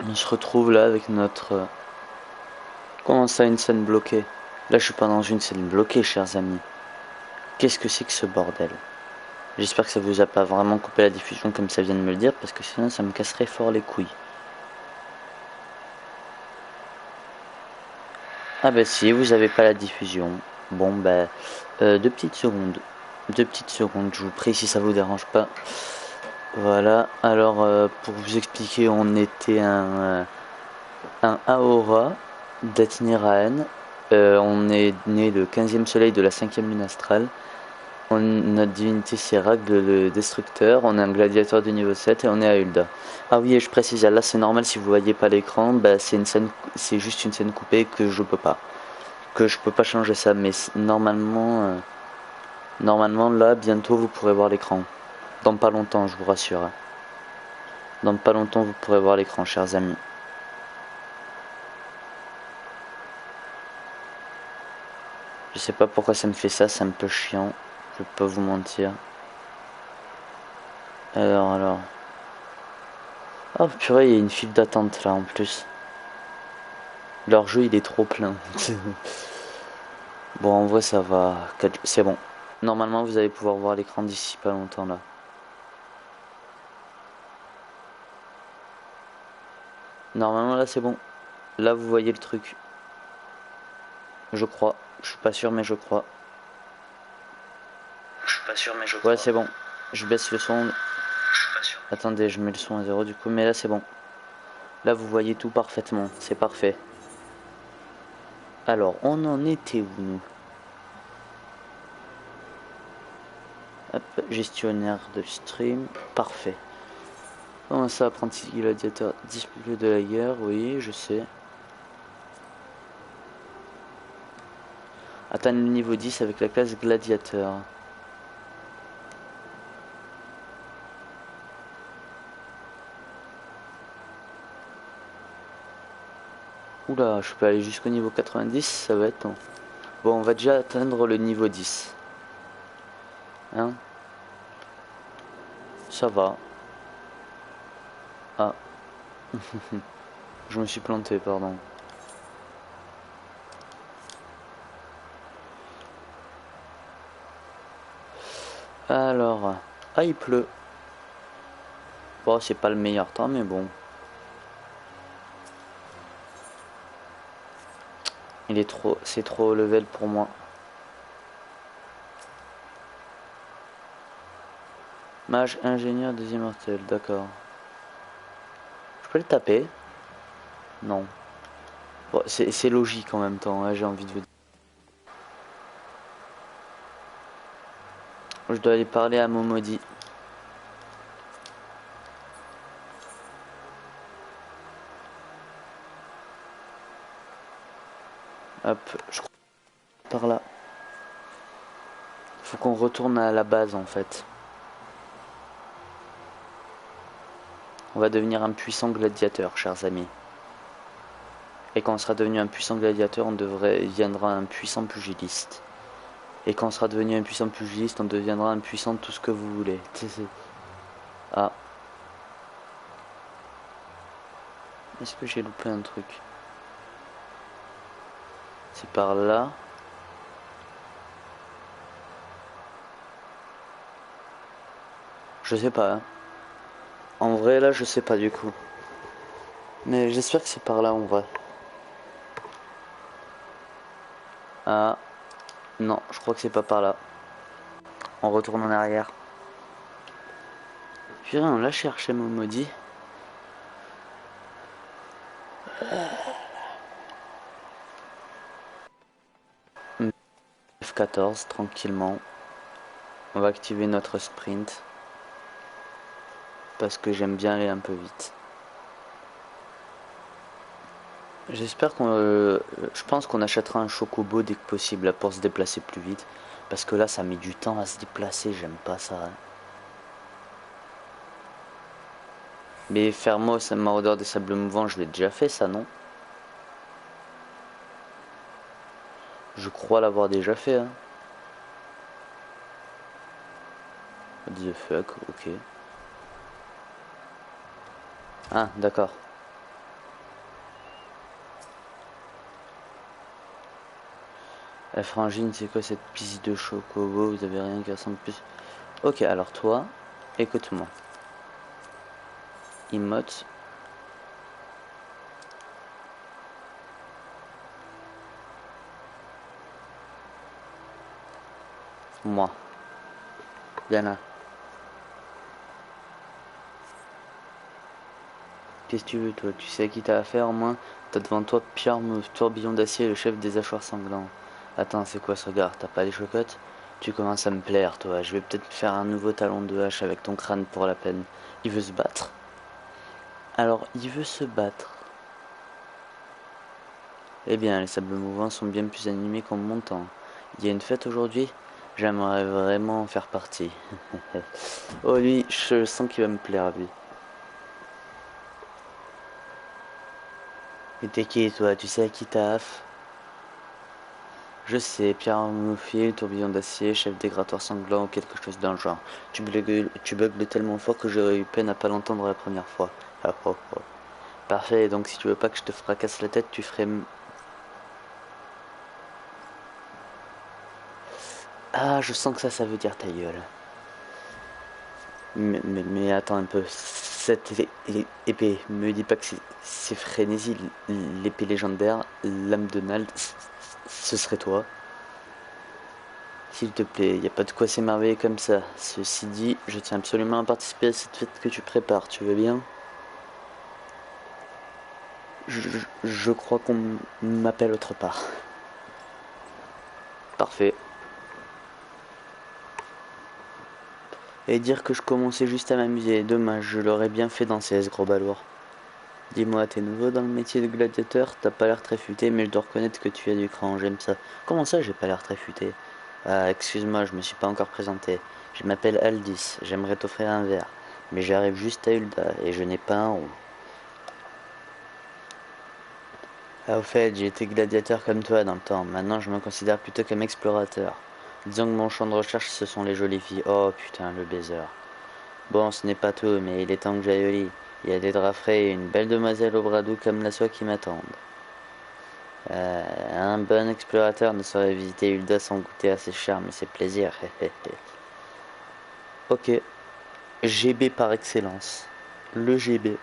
On se retrouve là avec notre... Comment ça, une scène bloquée? Là, je suis pas dans une scène bloquée, chers amis. Qu'est-ce que c'est que ce bordel? J'espère que ça vous a pas vraiment coupé la diffusion comme ça vient de me le dire, parce que sinon ça me casserait fort les couilles. Ah bah si, vous avez pas la diffusion. Bon bah, 2 petites secondes. 2 petites secondes, je vous prie si ça vous dérange pas. Voilà, alors pour vous expliquer, on était un Aora d'Atniraen. On est né le 15e soleil de la 5e lune astrale. Notre divinité c'est Rag le destructeur. On est un gladiateur du niveau 7 et on est à Ulda. Ah oui, et je précise, là c'est normal si vous voyez pas l'écran, bah, c'est une scène, c'est juste une scène coupée que je peux pas. Que je peux pas changer ça, mais normalement là, bientôt vous pourrez voir l'écran. Dans pas longtemps, je vous rassure. Dans pas longtemps, vous pourrez voir l'écran, chers amis. Je sais pas pourquoi ça me fait ça, c'est un peu chiant. Je vais pas vous mentir. Alors. Oh purée, il y a une file d'attente là en plus. Leur jeu il est trop plein. Bon, en vrai ça va. C'est bon. Normalement vous allez pouvoir voir l'écran d'ici pas longtemps là. Normalement là c'est bon. Là vous voyez le truc. Je crois. Je suis pas sûr mais je crois. Ouais c'est bon. Je baisse le son. Attendez, je mets le son à 0 du coup. Mais là c'est bon. Là vous voyez tout parfaitement. C'est parfait. Alors on en était où nous? Hop, gestionnaire de stream. Parfait. Comment ça, apprenti gladiateur? Disciple de la guerre, oui, je sais. Atteindre le niveau 10 avec la classe gladiateur. Oula, je peux aller jusqu'au niveau 90, ça va être long. Bon, on va déjà atteindre le niveau 10. Hein? Ça va. Ah, je me suis planté, pardon. Alors, ah, il pleut. Bon, c'est pas le meilleur temps, mais bon. C'est trop haut level pour moi. Mage, ingénieur des immortels, d'accord. Je peux le taper? Non. Bon, c'est logique en même temps, hein, j'ai envie de vous dire. Je dois aller parler à Momodi. Hop, je crois par là. Faut qu'on retourne à la base en fait. On va devenir un puissant gladiateur, chers amis. Et quand on sera devenu un puissant gladiateur, on deviendra un puissant pugiliste. Et quand on sera devenu un puissant pugiliste, on deviendra un puissant tout ce que vous voulez. Ah. Est-ce que j'ai loupé un truc? C'est par là. Je sais pas. Hein. En vrai, là, je sais pas du coup. Mais j'espère que c'est par là, en vrai. Ah. Non, je crois que c'est pas par là. On retourne en arrière. Purée, on l'a cherché, mon maudit. F14, tranquillement. On va activer notre sprint. Parce que j'aime bien aller un peu vite. J'espère je pense qu'on achètera un chocobo dès que possible là, pour se déplacer plus vite. Parce que là, ça met du temps à se déplacer, j'aime pas ça. Hein. Mais Fermos, maraudeur des sables mouvants, je l'ai déjà fait ça, non? Je crois l'avoir déjà fait. Hein. What the fuck, ok. Ah, d'accord. La frangine, c'est quoi cette piste de chocobo? Vous avez rien qui ressemble plus. Ok, alors toi, écoute-moi. Emote. Moi. Viens là. Qu'est-ce que tu veux, toi? Tu sais à qui t'as affaire, au moins? T'as devant toi Pierre Tourbillon d'Acier, le chef des hachoirs sanglants. Attends, c'est quoi ce regard? T'as pas les chocottes? Tu commences à me plaire, toi. Je vais peut-être faire un nouveau talon de hache avec ton crâne pour la peine. Il veut se battre? Alors, il veut se battre. Eh bien, les sables mouvants sont bien plus animés qu'en montant. Il y a une fête aujourd'hui? J'aimerais vraiment en faire partie. Oh, lui, je sens qu'il va me plaire, lui. Et t'es qui, toi? Tu sais à qui t'as affaire? Je sais, Pierre Mouffier, tourbillon d'acier, chef des grattoirs sanglants ou quelque chose dans le genre. Tu beugles tellement fort que j'aurais eu peine à pas l'entendre la première fois. Ah, oh, oh. Parfait, donc si tu veux pas que je te fracasse la tête, tu ferais... Ah, je sens que ça veut dire ta gueule. Mais attends un peu, cette épée, me dis pas que c'est Frénésie, l'épée légendaire, l'âme de Nald, ce serait toi. S'il te plaît, y a pas de quoi s'émerveiller comme ça. Ceci dit, je tiens absolument à participer à cette fête que tu prépares, tu veux bien? Je crois qu'on m'appelle autre part. Parfait. Et dire que je commençais juste à m'amuser, dommage, je l'aurais bien fait dans CS, gros balourd. Dis-moi, t'es nouveau dans le métier de gladiateur? T'as pas l'air très futé, mais je dois reconnaître que tu as du cran, j'aime ça. Comment ça, j'ai pas l'air très futé? Ah, excuse-moi, je me suis pas encore présenté. Je m'appelle Aldis, j'aimerais t'offrir un verre. Mais j'arrive juste à Ulda, et je n'ai pas un rond. Ah, au fait, j'ai été gladiateur comme toi dans le temps. Maintenant, je me considère plutôt comme explorateur. Disons que mon champ de recherche, ce sont les jolies filles. Oh putain, le baiser. Bon, ce n'est pas tout, mais il est temps que j'aille au lit. Il y a des draps frais et une belle demoiselle au bras doux comme la soie qui m'attendent. Un bon explorateur ne saurait visiter Ulda sans goûter à ses charmes et ses plaisirs. Ok, GB par excellence. Le GB.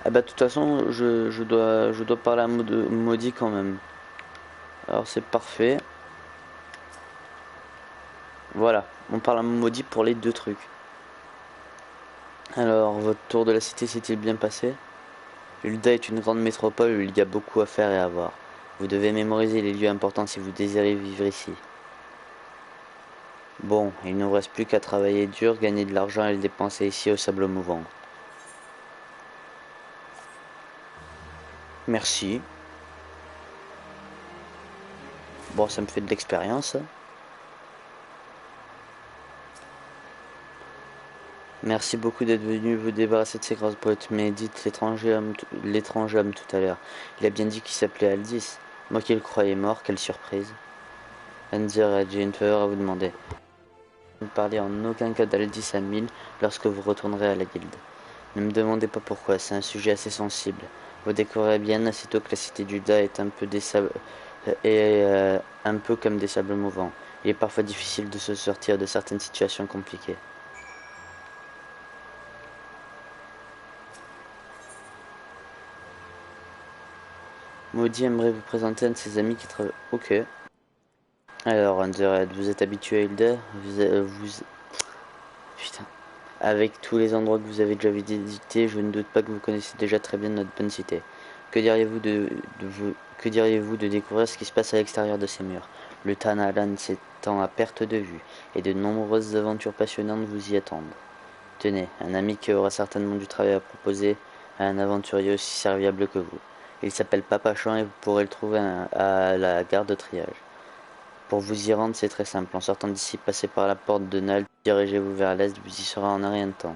Ah bah de toute façon, je dois parler à Maudit quand même. Alors c'est parfait. Voilà, on parle à Maudit pour les deux trucs. Alors, votre tour de la cité s'est-il bien passé? Ulda est une grande métropole où il y a beaucoup à faire et à voir. Vous devez mémoriser les lieux importants si vous désirez vivre ici. Bon, il ne nous reste plus qu'à travailler dur, gagner de l'argent et le dépenser ici au sable mouvant. Merci. Bon, ça me fait de l'expérience. Merci beaucoup d'être venu vous débarrasser de ces grosses boîtes, mais dites l'étranger homme tout à l'heure. Il a bien dit qu'il s'appelait Aldis. Moi qui le croyais mort, quelle surprise. Anzer, j'ai une faveur à vous demander. Ne parlez en aucun cas d'Aldis à 1000 lorsque vous retournerez à la guilde. Ne me demandez pas pourquoi, c'est un sujet assez sensible. Vous découvrez bien aussitôt que la cité d'Uda est un peu un peu comme des sables mouvants. Il est parfois difficile de se sortir de certaines situations compliquées. Maudit aimerait vous présenter un de ses amis qui travaille. Ok. Alors, Underhead, vous êtes habitué à Hilda? Putain. Avec tous les endroits que vous avez déjà visités, je ne doute pas que vous connaissez déjà très bien notre bonne cité. Que diriez-vous que diriez-vous de découvrir ce qui se passe à l'extérieur de ces murs? Le Tanalan s'étend à perte de vue, et de nombreuses aventures passionnantes vous y attendent. Tenez, un ami qui aura certainement du travail à proposer à un aventurier aussi serviable que vous. Il s'appelle Papachan et vous pourrez le trouver à la gare de triage. Pour vous y rendre, c'est très simple. En sortant d'ici, passez par la porte de Nald, dirigez-vous vers l'est, vous y serez en un rien de temps.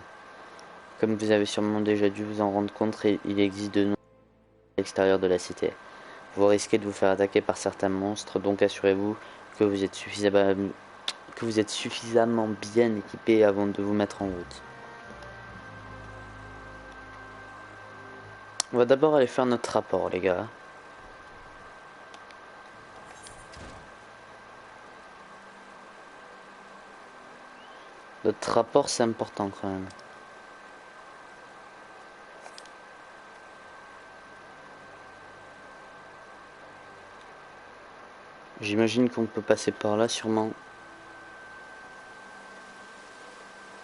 Comme vous avez sûrement déjà dû vous en rendre compte, il existe de nombreux à l'extérieur de la cité. Vous risquez de vous faire attaquer par certains monstres, donc assurez-vous que que vous êtes suffisamment bien équipé avant de vous mettre en route. On va d'abord aller faire notre rapport, les gars. Notre rapport, c'est important quand même. J'imagine qu'on peut passer par là, sûrement.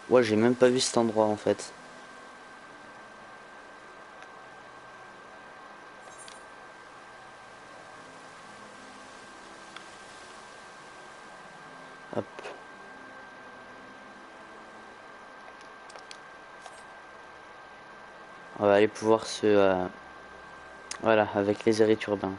Ouais, j'ai même pas vu cet endroit, en fait. Hop. On va aller pouvoir se... voilà, avec les hérits urbains.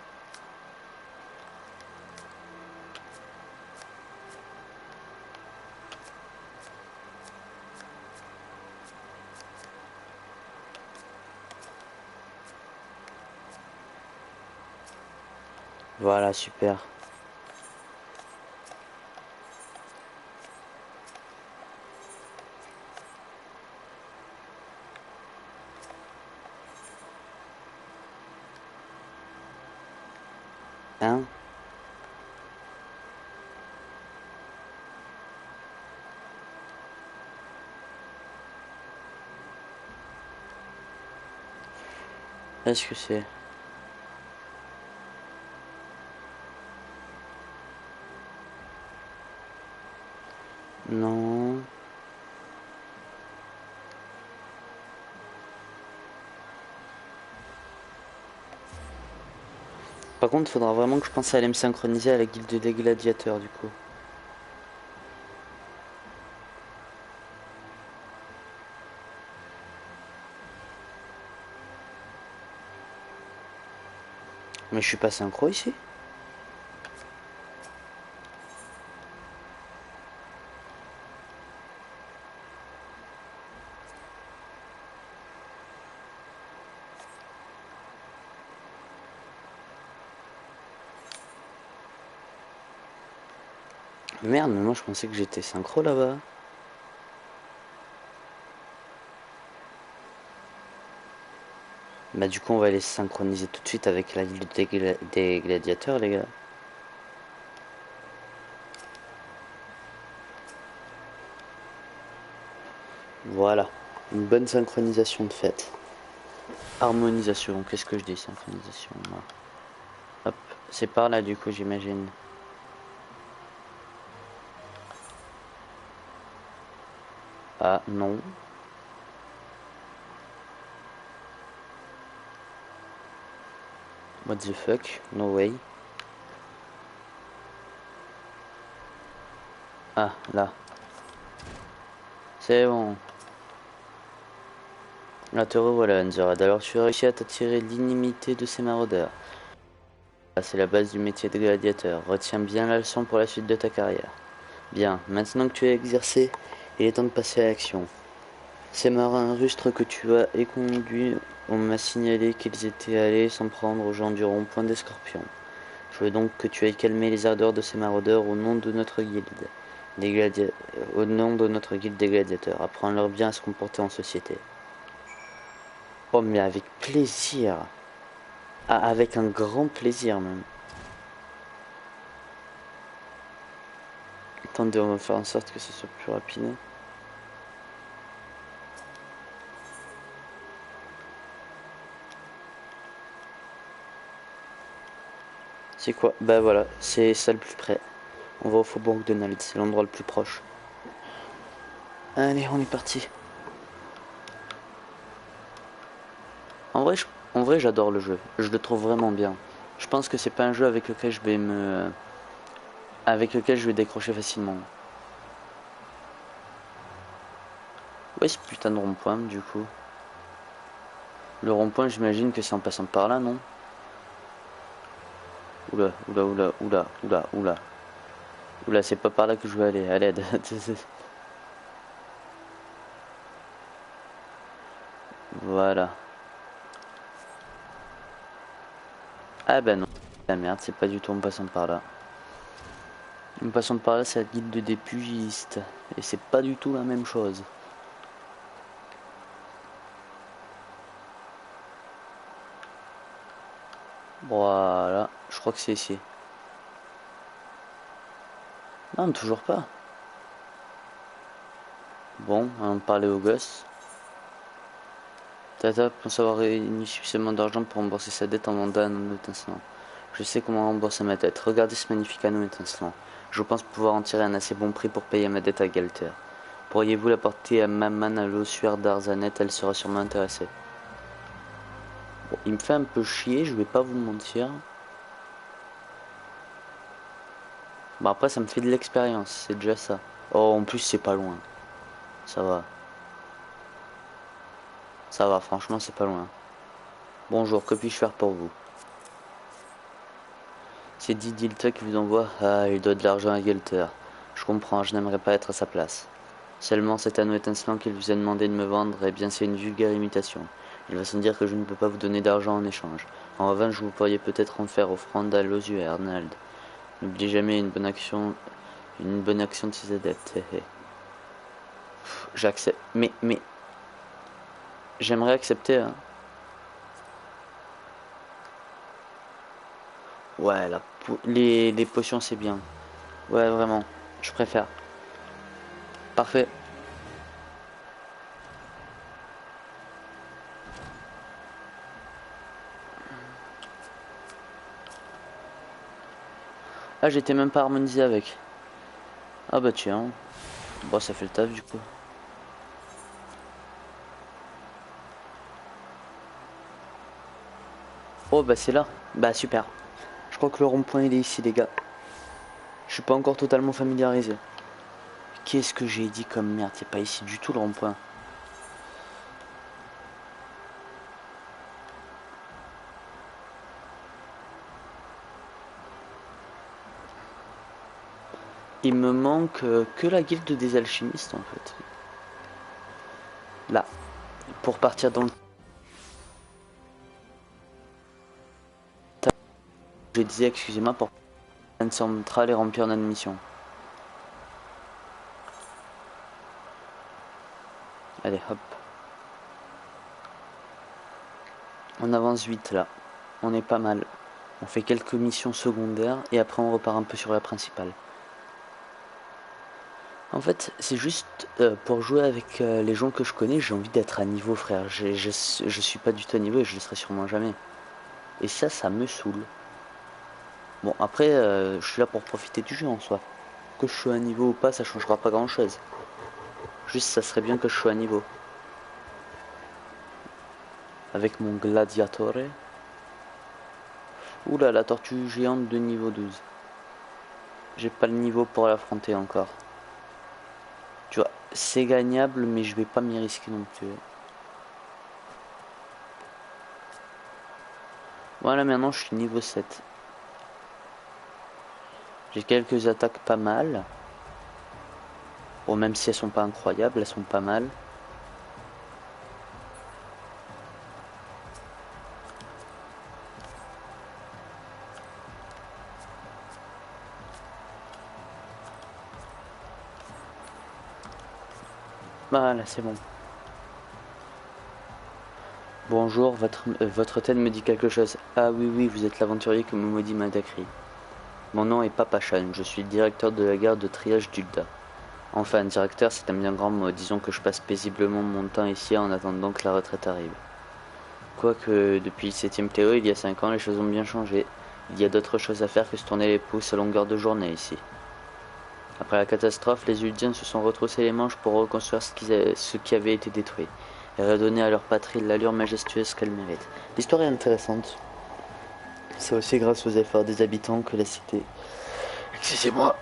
Voilà, super. Hein? Est-ce que c'est... Non... Par contre, faudra vraiment que je pense à aller me synchroniser à la guilde des gladiateurs, du coup. Mais je suis pas synchro ici? Merde, mais moi je pensais que j'étais synchro là-bas. Bah du coup on va aller se synchroniser tout de suite avec la guilde des gladiateurs, les gars. Voilà, une bonne synchronisation de fait. Harmonisation, qu'est-ce que je dis synchronisation moi. Hop, c'est par là du coup j'imagine. Ah non. What the fuck, no way. Ah là. C'est bon. Ah te revoilà Anzorad, alors tu as réussi à t'attirer l'inimité de ces maraudeurs. Ah, c'est la base du métier de gladiateur, retiens bien la leçon pour la suite de ta carrière. Bien, maintenant que tu as exercé, il est temps de passer à l'action. Ces marins rustres que tu as éconduits on m'a signalé qu'ils étaient allés s'en prendre aux gens du rond-point des Scorpions. Je veux donc que tu ailles calmer les ardeurs de ces maraudeurs au nom de notre guilde. Au nom de notre guilde des gladiateurs. Apprends-leur bien à se comporter en société. Oh mais avec plaisir. Ah, avec un grand plaisir même. Attendez, on va faire en sorte que ce soit plus rapide. C'est quoi? Bah voilà, c'est ça le plus près. On va au Faubourg Donald, c'est l'endroit le plus proche. Allez, on est parti. En vrai, en vrai, j'adore le jeu. Je le trouve vraiment bien. Je pense que c'est pas un jeu avec lequel je vais décrocher facilement. Ouais, ce putain de rond-point, du coup. Le rond-point, j'imagine que c'est en passant par là, non? Oula, oula, oula, oula, oula, oula. Oula, c'est pas par là que je veux aller, à l'aide. Voilà. Ah ben non. La merde, c'est pas du tout en passant par là. En passant par là, c'est la guilde des pugistes. Et c'est pas du tout la même chose. Voilà, je crois que c'est ici. Non, toujours pas. Bon, on parlait au gosse. Tata pense avoir réuni suffisamment d'argent pour rembourser sa dette en vendant un anneau étincelant. Je sais comment rembourser ma dette. Regardez ce magnifique anneau étincelant. Je pense pouvoir en tirer un assez bon prix pour payer ma dette à Galter. Pourriez-vous l'apporter à Maman à l'ossuaire d'Arzanet? Elle sera sûrement intéressée. Bon, il me fait un peu chier, je vais pas vous mentir. Bon, après, ça me fait de l'expérience, c'est déjà ça. Oh, en plus, c'est pas loin. Ça va. Ça va, franchement, c'est pas loin. Bonjour, que puis-je faire pour vous? C'est Didilta qui vous envoie. Ah, il doit de l'argent à Gelter. Je comprends, je n'aimerais pas être à sa place. Seulement cet anneau étincelant qu'il vous a demandé de me vendre, eh bien c'est une vulgaire imitation. Il va sans dire que je ne peux pas vous donner d'argent en échange. En revanche, vous pourriez peut-être en faire offrande à Losu et Arnald. N'oubliez jamais une bonne action de ses adeptes. J'accepte. Mais, j'aimerais accepter, hein. Ouais, les potions c'est bien. Ouais, vraiment. Je préfère. Parfait. Ah, j'étais même pas harmonisé avec. Ah bah tiens. Bon, ça fait le taf du coup. Oh bah c'est là. Bah super. Je crois que le rond-point il est ici les gars. Je suis pas encore totalement familiarisé. Qu'est-ce que j'ai dit comme merde? C'est pas ici du tout le rond-point. Il me manque que la guilde des alchimistes en fait. Là. Pour partir dans le... Je disais excusez-moi pour une centrale et remplir notre mission. Allez hop. On avance vite là. On est pas mal. On fait quelques missions secondaires et après on repart un peu sur la principale. En fait, c'est juste pour jouer avec les gens que je connais, j'ai envie d'être à niveau, frère. Je suis pas du tout à niveau et je le serai sûrement jamais. Et ça me saoule. Bon, après, je suis là pour profiter du jeu en soi. Que je sois à niveau ou pas, ça changera pas grand chose. Juste, ça serait bien que je sois à niveau. Avec mon gladiatore. Oula, la tortue géante de niveau 12. J'ai pas le niveau pour l'affronter encore. Tu vois, c'est gagnable, mais je vais pas m'y risquer non plus. Voilà, maintenant je suis niveau 7. J'ai quelques attaques pas mal. Bon, même si elles sont pas incroyables, elles sont pas mal. Voilà, c'est bon. Bonjour, votre tête me dit quelque chose. Ah oui, oui, vous êtes l'aventurier que Momodi m'a décrit. Mon nom est Papachan, je suis le directeur de la gare de triage d'Ulda. Enfin, directeur, c'est un bien grand mot. Disons que je passe paisiblement mon temps ici en attendant que la retraite arrive. Quoique, depuis le 7ème Théo, il y a 5 ans, les choses ont bien changé. Il y a d'autres choses à faire que se tourner les pouces à longueur de journée ici. Après la catastrophe, les Uldiens se sont retroussés les manches pour reconstruire ce qui avait été détruit et redonner à leur patrie l'allure majestueuse qu'elle mérite. L'histoire est intéressante. C'est aussi grâce aux efforts des habitants que la cité, excusez-moi,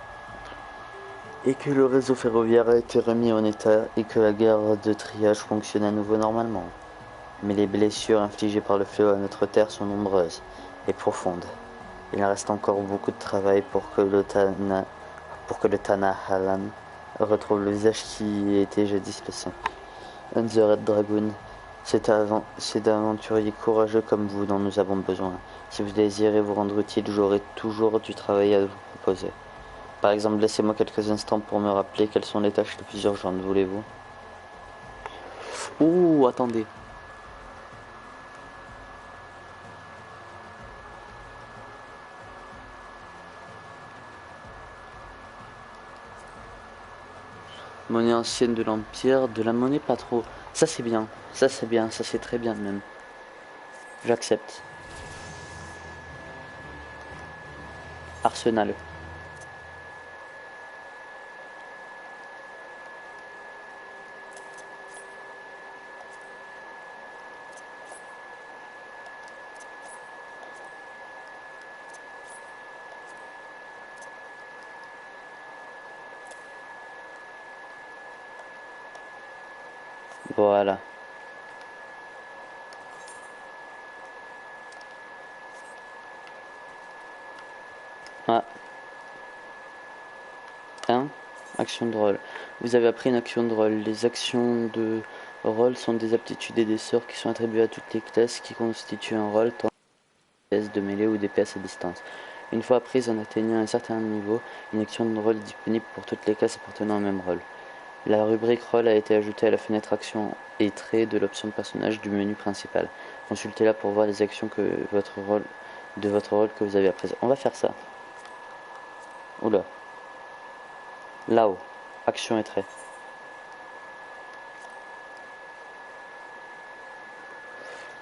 et que le réseau ferroviaire a été remis en état et que la gare de triage fonctionne à nouveau normalement. Mais les blessures infligées par le fléau à notre terre sont nombreuses et profondes. Il reste encore beaucoup de travail pour que le Tana Halan retrouve le visage qui était jadis le sien. And the Red Dragoon, c'est d'aventuriers courageux comme vous dont nous avons besoin. Si vous désirez vous rendre utile, j'aurai toujours du travail à vous proposer. Par exemple, laissez-moi quelques instants pour me rappeler quelles sont les tâches les plus urgentes, voulez-vous? Ouh, attendez. Monnaie ancienne de l'Empire, de la monnaie pas trop. Ça c'est bien, ça c'est bien, ça c'est très bien même. J'accepte. Arsenal. Voilà. Ah, un. Action de rôle. Vous avez appris une action de rôle. Les actions de rôle sont des aptitudes et des sorts qui sont attribués à toutes les classes qui constituent un rôle, tant des PS de mêlée ou des PS à distance. Une fois apprise en atteignant un certain niveau, une action de rôle est disponible pour toutes les classes appartenant au même rôle. La rubrique rôle a été ajoutée à la fenêtre action et traits de l'option personnage du menu principal. Consultez-la pour voir les actions de votre rôle que vous avez apprises. On va faire ça. Oula. Là-haut. Action et traits.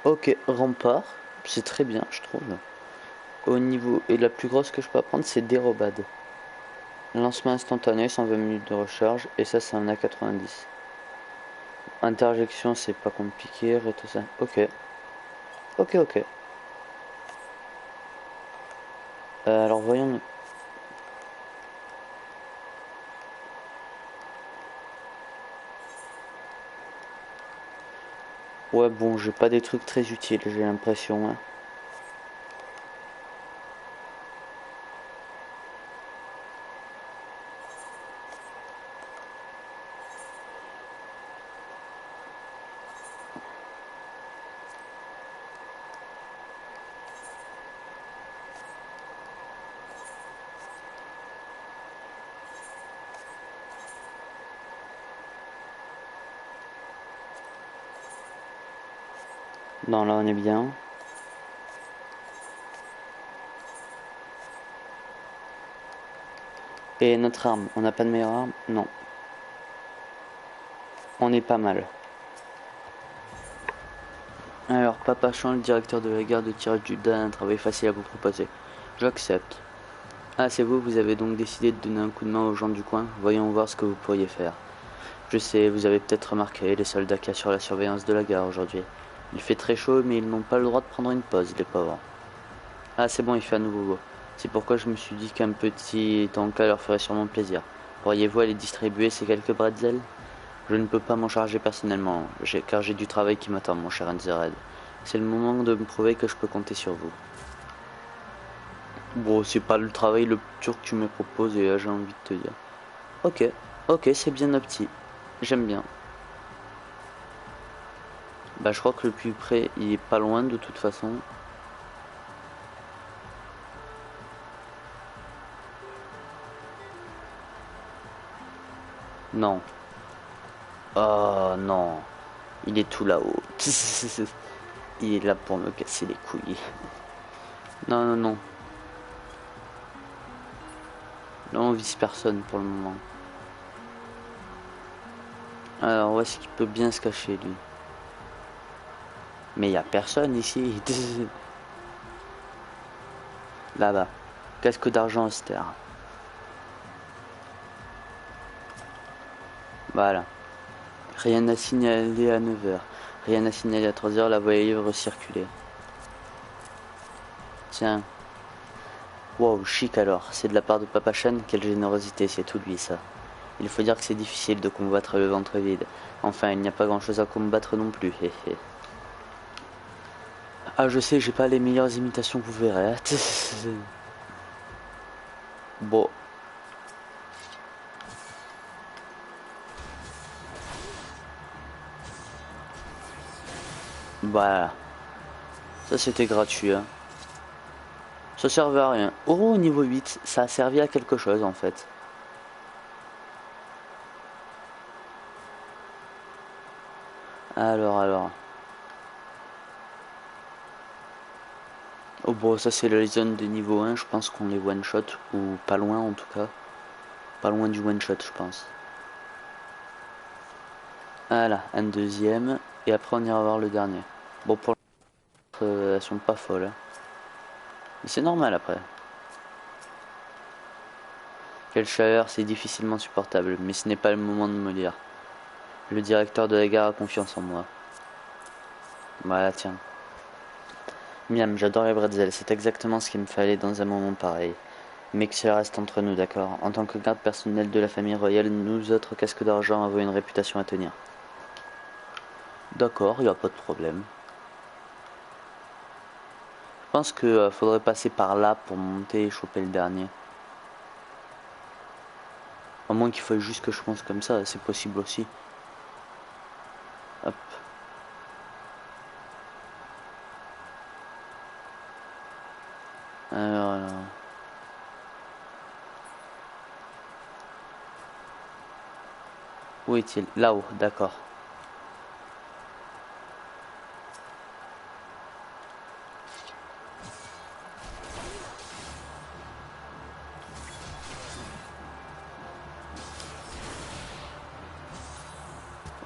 Ok, rempart. C'est très bien, je trouve. Au niveau. Et la plus grosse que je peux apprendre, c'est dérobade. Lancement instantané, 120 minutes de recharge. Et ça en a 90. Interjection, c'est pas compliqué. Tout ça. Ok. Ok, ok. Alors voyons. Ouais, bon, j'ai pas des trucs très utiles, j'ai l'impression, hein. Non, là on est bien. Et notre arme, on n'a pas de meilleure arme? Non. On est pas mal. Alors, Papa Chan, le directeur de la gare de tirage du DA, a un travail facile à vous proposer. J'accepte. Ah, c'est vous, vous avez donc décidé de donner un coup de main aux gens du coin? Voyons voir ce que vous pourriez faire. Je sais, vous avez peut-être remarqué les soldats qui assurent la surveillance de la gare aujourd'hui. Il fait très chaud, mais ils n'ont pas le droit de prendre une pause, les pauvres. Ah, c'est bon, il fait à nouveau beau. C'est pourquoi je me suis dit qu'un petit encas leur ferait sûrement plaisir. Pourriez-vous aller distribuer ces quelques bretzels? Je ne peux pas m'en charger personnellement, car j'ai du travail qui m'attend, mon cher Enzered. C'est le moment de me prouver que je peux compter sur vous. Bon, c'est pas le travail le plus dur que tu me proposes, et j'ai envie de te dire. Ok, ok, c'est bien opti. J'aime bien. Bah, je crois que le plus près, il est pas loin de toute façon. Non. Oh non. Il est tout là-haut. Il est là pour me casser les couilles. Non, non, non. Là, on vise personne pour le moment. Alors, où est-ce qu'il peut bien se cacher, lui? Mais il y a personne ici. Là-bas. Casque d'argent austère. Voilà. Rien à signaler à 9h. Rien à signaler à 3h, la voie est libre circuler. Tiens. Wow, chic alors. C'est de la part de Papa Chan, quelle générosité, c'est tout lui ça. Il faut dire que c'est difficile de combattre le ventre vide. Enfin, il n'y a pas grand chose à combattre non plus. Hé hé. Ah, je sais, j'ai pas les meilleures imitations que vous verrez. Bon. Voilà. Ça c'était gratuit, hein. Ça servait à rien. Oh, niveau 8, ça a servi à quelque chose en fait. Alors. Oh bon, ça c'est la zone de niveau 1, je pense qu'on les one shot, ou pas loin en tout cas. Pas loin du one shot, je pense. Voilà, un deuxième. Et après on ira voir le dernier. Bon, pour elles sont pas folles. Hein. Mais c'est normal après. Quelle chaleur, c'est difficilement supportable. Mais ce n'est pas le moment de me dire. Le directeur de la gare a confiance en moi. Voilà, tiens. Miam, j'adore les bretzels. C'est exactement ce qu'il me fallait dans un moment pareil. Mais que cela reste entre nous, d'accord? En tant que garde personnel de la famille royale, nous autres casques d'argent avons une réputation à tenir. D'accord, il n'y a pas de problème. Je pense que faudrait passer par là pour monter et choper le dernier. À moins qu'il faille juste que je pense comme ça, c'est possible aussi. Hop. Alors. Où est-il? Là-haut, d'accord.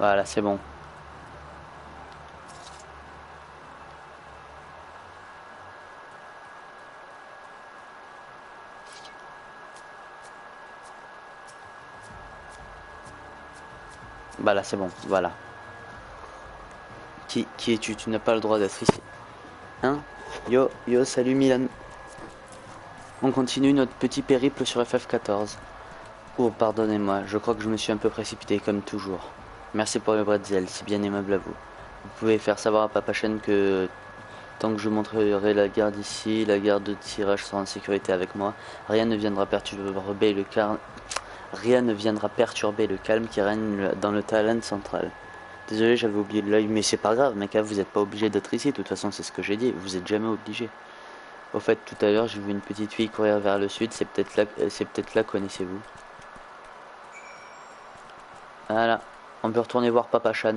Voilà, c'est bon. Voilà, c'est bon, voilà. Qui es-tu? Tu n'as pas le droit d'être ici. Hein? Yo, yo, salut Milan. On continue notre petit périple sur FF14. Oh, pardonnez-moi, je crois que je me suis un peu précipité comme toujours. Merci pour le bretzel, c'est bien aimable à vous. Vous pouvez faire savoir à Papa Chen que tant que je montrerai la garde ici, la garde de tirage sera en sécurité avec moi. Rien ne viendra perturber le calme qui règne dans le Talent central. Désolé, j'avais oublié de l'œil, mais c'est pas grave, mec, vous êtes pas obligé d'être ici, de toute façon c'est ce que j'ai dit, vous êtes jamais obligé. Au fait, tout à l'heure, j'ai vu une petite fille courir vers le sud, c'est peut-être là, connaissez-vous. Voilà, on peut retourner voir Papa Chan.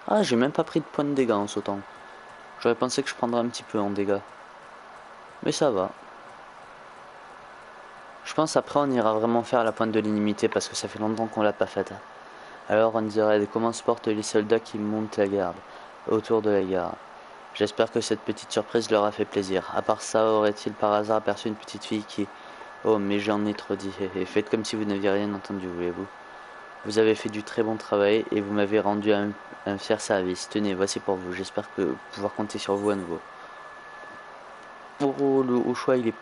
Ah, j'ai même pas pris de points de dégâts en sautant. J'aurais pensé que je prendrais un petit peu en dégâts. Mais ça va. Je pense après on ira vraiment faire la pointe de l'inimité parce que ça fait longtemps qu'on l'a pas faite. Alors on dirait comment se portent les soldats qui montent la garde, autour de la gare. J'espère que cette petite surprise leur a fait plaisir. À part ça, aurait-il par hasard aperçu une petite fille qui... Oh, mais j'en ai trop dit. Et faites comme si vous n'aviez rien entendu, voulez-vous. Vous avez fait du très bon travail et vous m'avez rendu un fier service. Tenez, voici pour vous. J'espère que pouvoir compter sur vous à nouveau. Oh, le au choix, il est...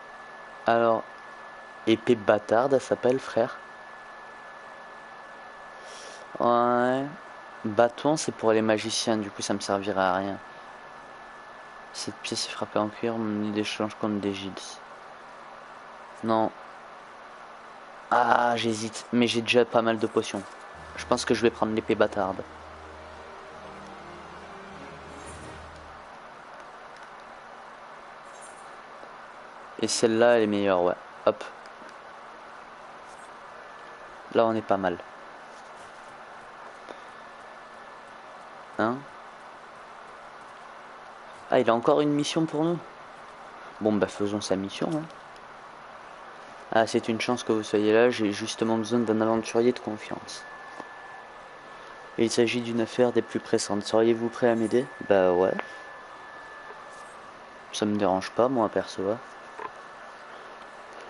Alors, épée bâtarde, ça s'appelle, frère. Ouais. Bâton, c'est pour les magiciens, du coup ça me servira à rien. Cette pièce est frappée en cuir, mon idée change contre des gilles. Non. Ah, j'hésite, mais j'ai déjà pas mal de potions. Je pense que je vais prendre l'épée bâtarde. Et celle-là, elle est meilleure, ouais. Hop. Là, on est pas mal. Hein? Ah, il a encore une mission pour nous? Bon, bah faisons sa mission, hein. Ah, c'est une chance que vous soyez là, j'ai justement besoin d'un aventurier de confiance. Et il s'agit d'une affaire des plus pressantes. Seriez-vous prêt à m'aider? Bah ouais. Ça me dérange pas, moi, perso.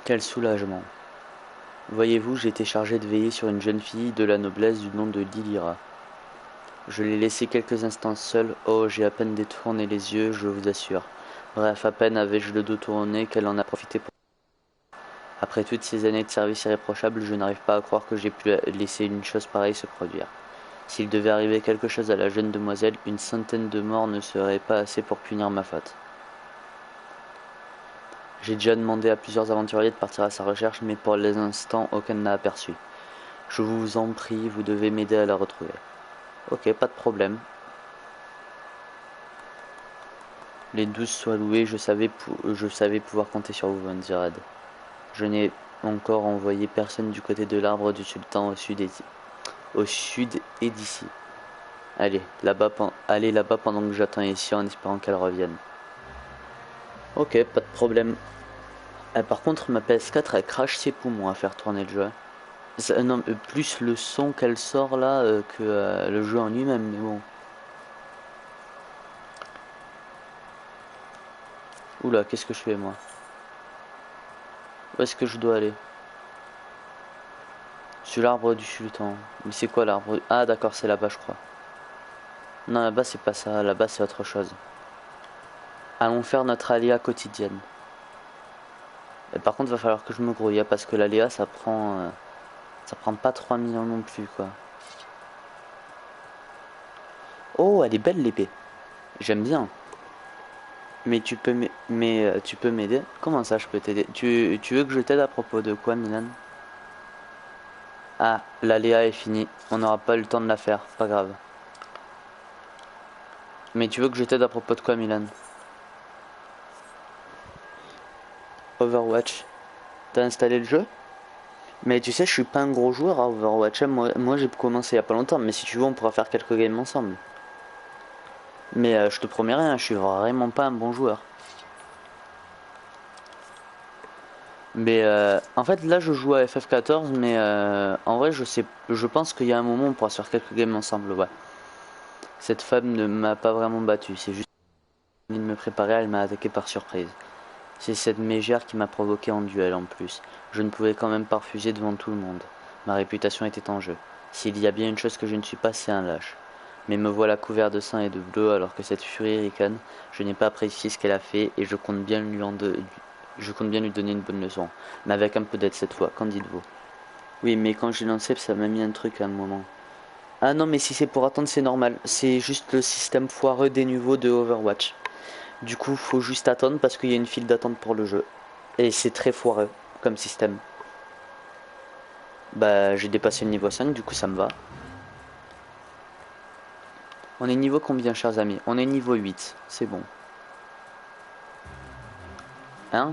Quel soulagement. Voyez-vous, j'ai été chargé de veiller sur une jeune fille de la noblesse du nom de Lilira. Je l'ai laissée quelques instants seule. Oh, j'ai à peine détourné les yeux, je vous assure. Bref, à peine avais-je le dos tourné qu'elle en a profité pour... Après toutes ces années de service irréprochable, je n'arrive pas à croire que j'ai pu laisser une chose pareille se produire. S'il devait arriver quelque chose à la jeune demoiselle, une centaine de morts ne serait pas assez pour punir ma faute. J'ai déjà demandé à plusieurs aventuriers de partir à sa recherche, mais pour l'instant, aucun n'a aperçu. Je vous en prie, vous devez m'aider à la retrouver. Ok, pas de problème. Les 12 soient loués, je savais pouvoir compter sur vous, Van Zirad. Je n'ai encore envoyé personne du côté de l'arbre du sultan au sud et d'ici. Allez là-bas pendant que j'attends ici en espérant qu'elle revienne. Ok, pas de problème. Par contre, ma PS4 elle crache ses poumons à faire tourner le jeu. Non, plus le son qu'elle sort là que le jeu en lui-même, mais bon. Oula, qu'est-ce que je fais moi? Où est-ce que je dois aller? Sur l'arbre du sultan. Mais c'est quoi l'arbre? Ah d'accord, c'est là-bas je crois. Non, là-bas c'est pas ça, là-bas c'est autre chose. Allons faire notre aléa quotidienne. Et par contre, va falloir que je me grouille, hein, parce que l'aléa ça prend pas 3 millions non plus quoi. Oh, elle est belle l'épée. J'aime bien. Mais tu peux m'aider? Comment ça je peux t'aider? Tu veux que je t'aide à propos de quoi, Milan? Ah, l'aléa est finie. On n'aura pas eu le temps de la faire, pas grave. Mais tu veux que je t'aide à propos de quoi, Milan? Overwatch. T'as installé le jeu? Mais tu sais, je suis pas un gros joueur à Overwatch, hein. Moi j'ai commencé il y a pas longtemps, mais si tu veux, on pourra faire quelques games ensemble. Mais je te promets rien, je suis vraiment pas un bon joueur. Mais en fait, là je joue à FF14, mais en vrai, je pense qu'il y a un moment où on pourra se faire quelques games ensemble, ouais. Cette femme ne m'a pas vraiment battu, c'est juste de me préparer, elle m'a attaqué par surprise. C'est cette mégère qui m'a provoqué en duel en plus. Je ne pouvais quand même pas refuser devant tout le monde. Ma réputation était en jeu. S'il y a bien une chose que je ne suis pas, c'est un lâche. Mais me voilà couvert de sang et de bleu alors que cette furie ricane, je n'ai pas apprécié ce qu'elle a fait et je compte bien lui donner une bonne leçon. Mais avec un peu d'aide cette fois, qu'en dites-vous? Oui, mais quand j'ai lancé, ça m'a mis un truc à un moment. Ah non, mais si c'est pour attendre, c'est normal. C'est juste le système foireux des niveaux de Overwatch. Du coup, faut juste attendre parce qu'il y a une file d'attente pour le jeu. Et c'est très foireux comme système. Bah, j'ai dépassé le niveau 5, du coup ça me va. On est niveau combien, chers amis? On est niveau 8, c'est bon. Hein?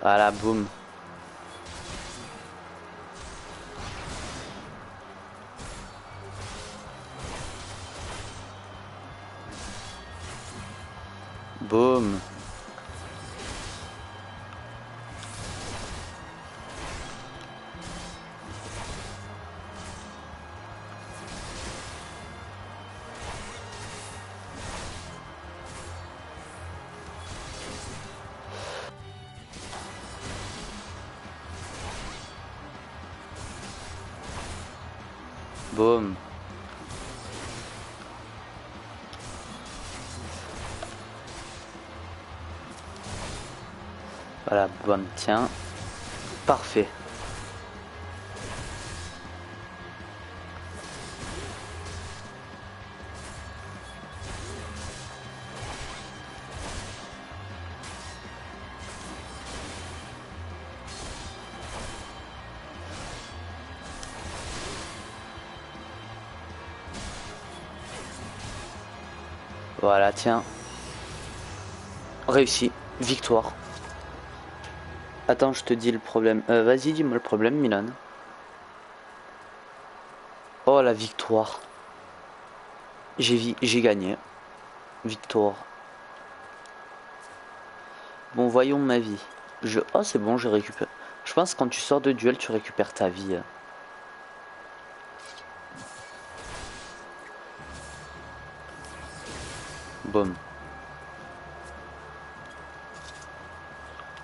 Voilà, boum. Boum. Boum. Voilà, boum, tiens. Parfait. Voilà, tiens. Réussi. Victoire. Attends, je te dis le problème. Vas-y, dis-moi le problème, Milan. Oh, la victoire. J'ai gagné. Victoire. Bon, voyons ma vie. Oh, c'est bon, je récupère. Je pense que quand tu sors de duel, tu récupères ta vie. Boum.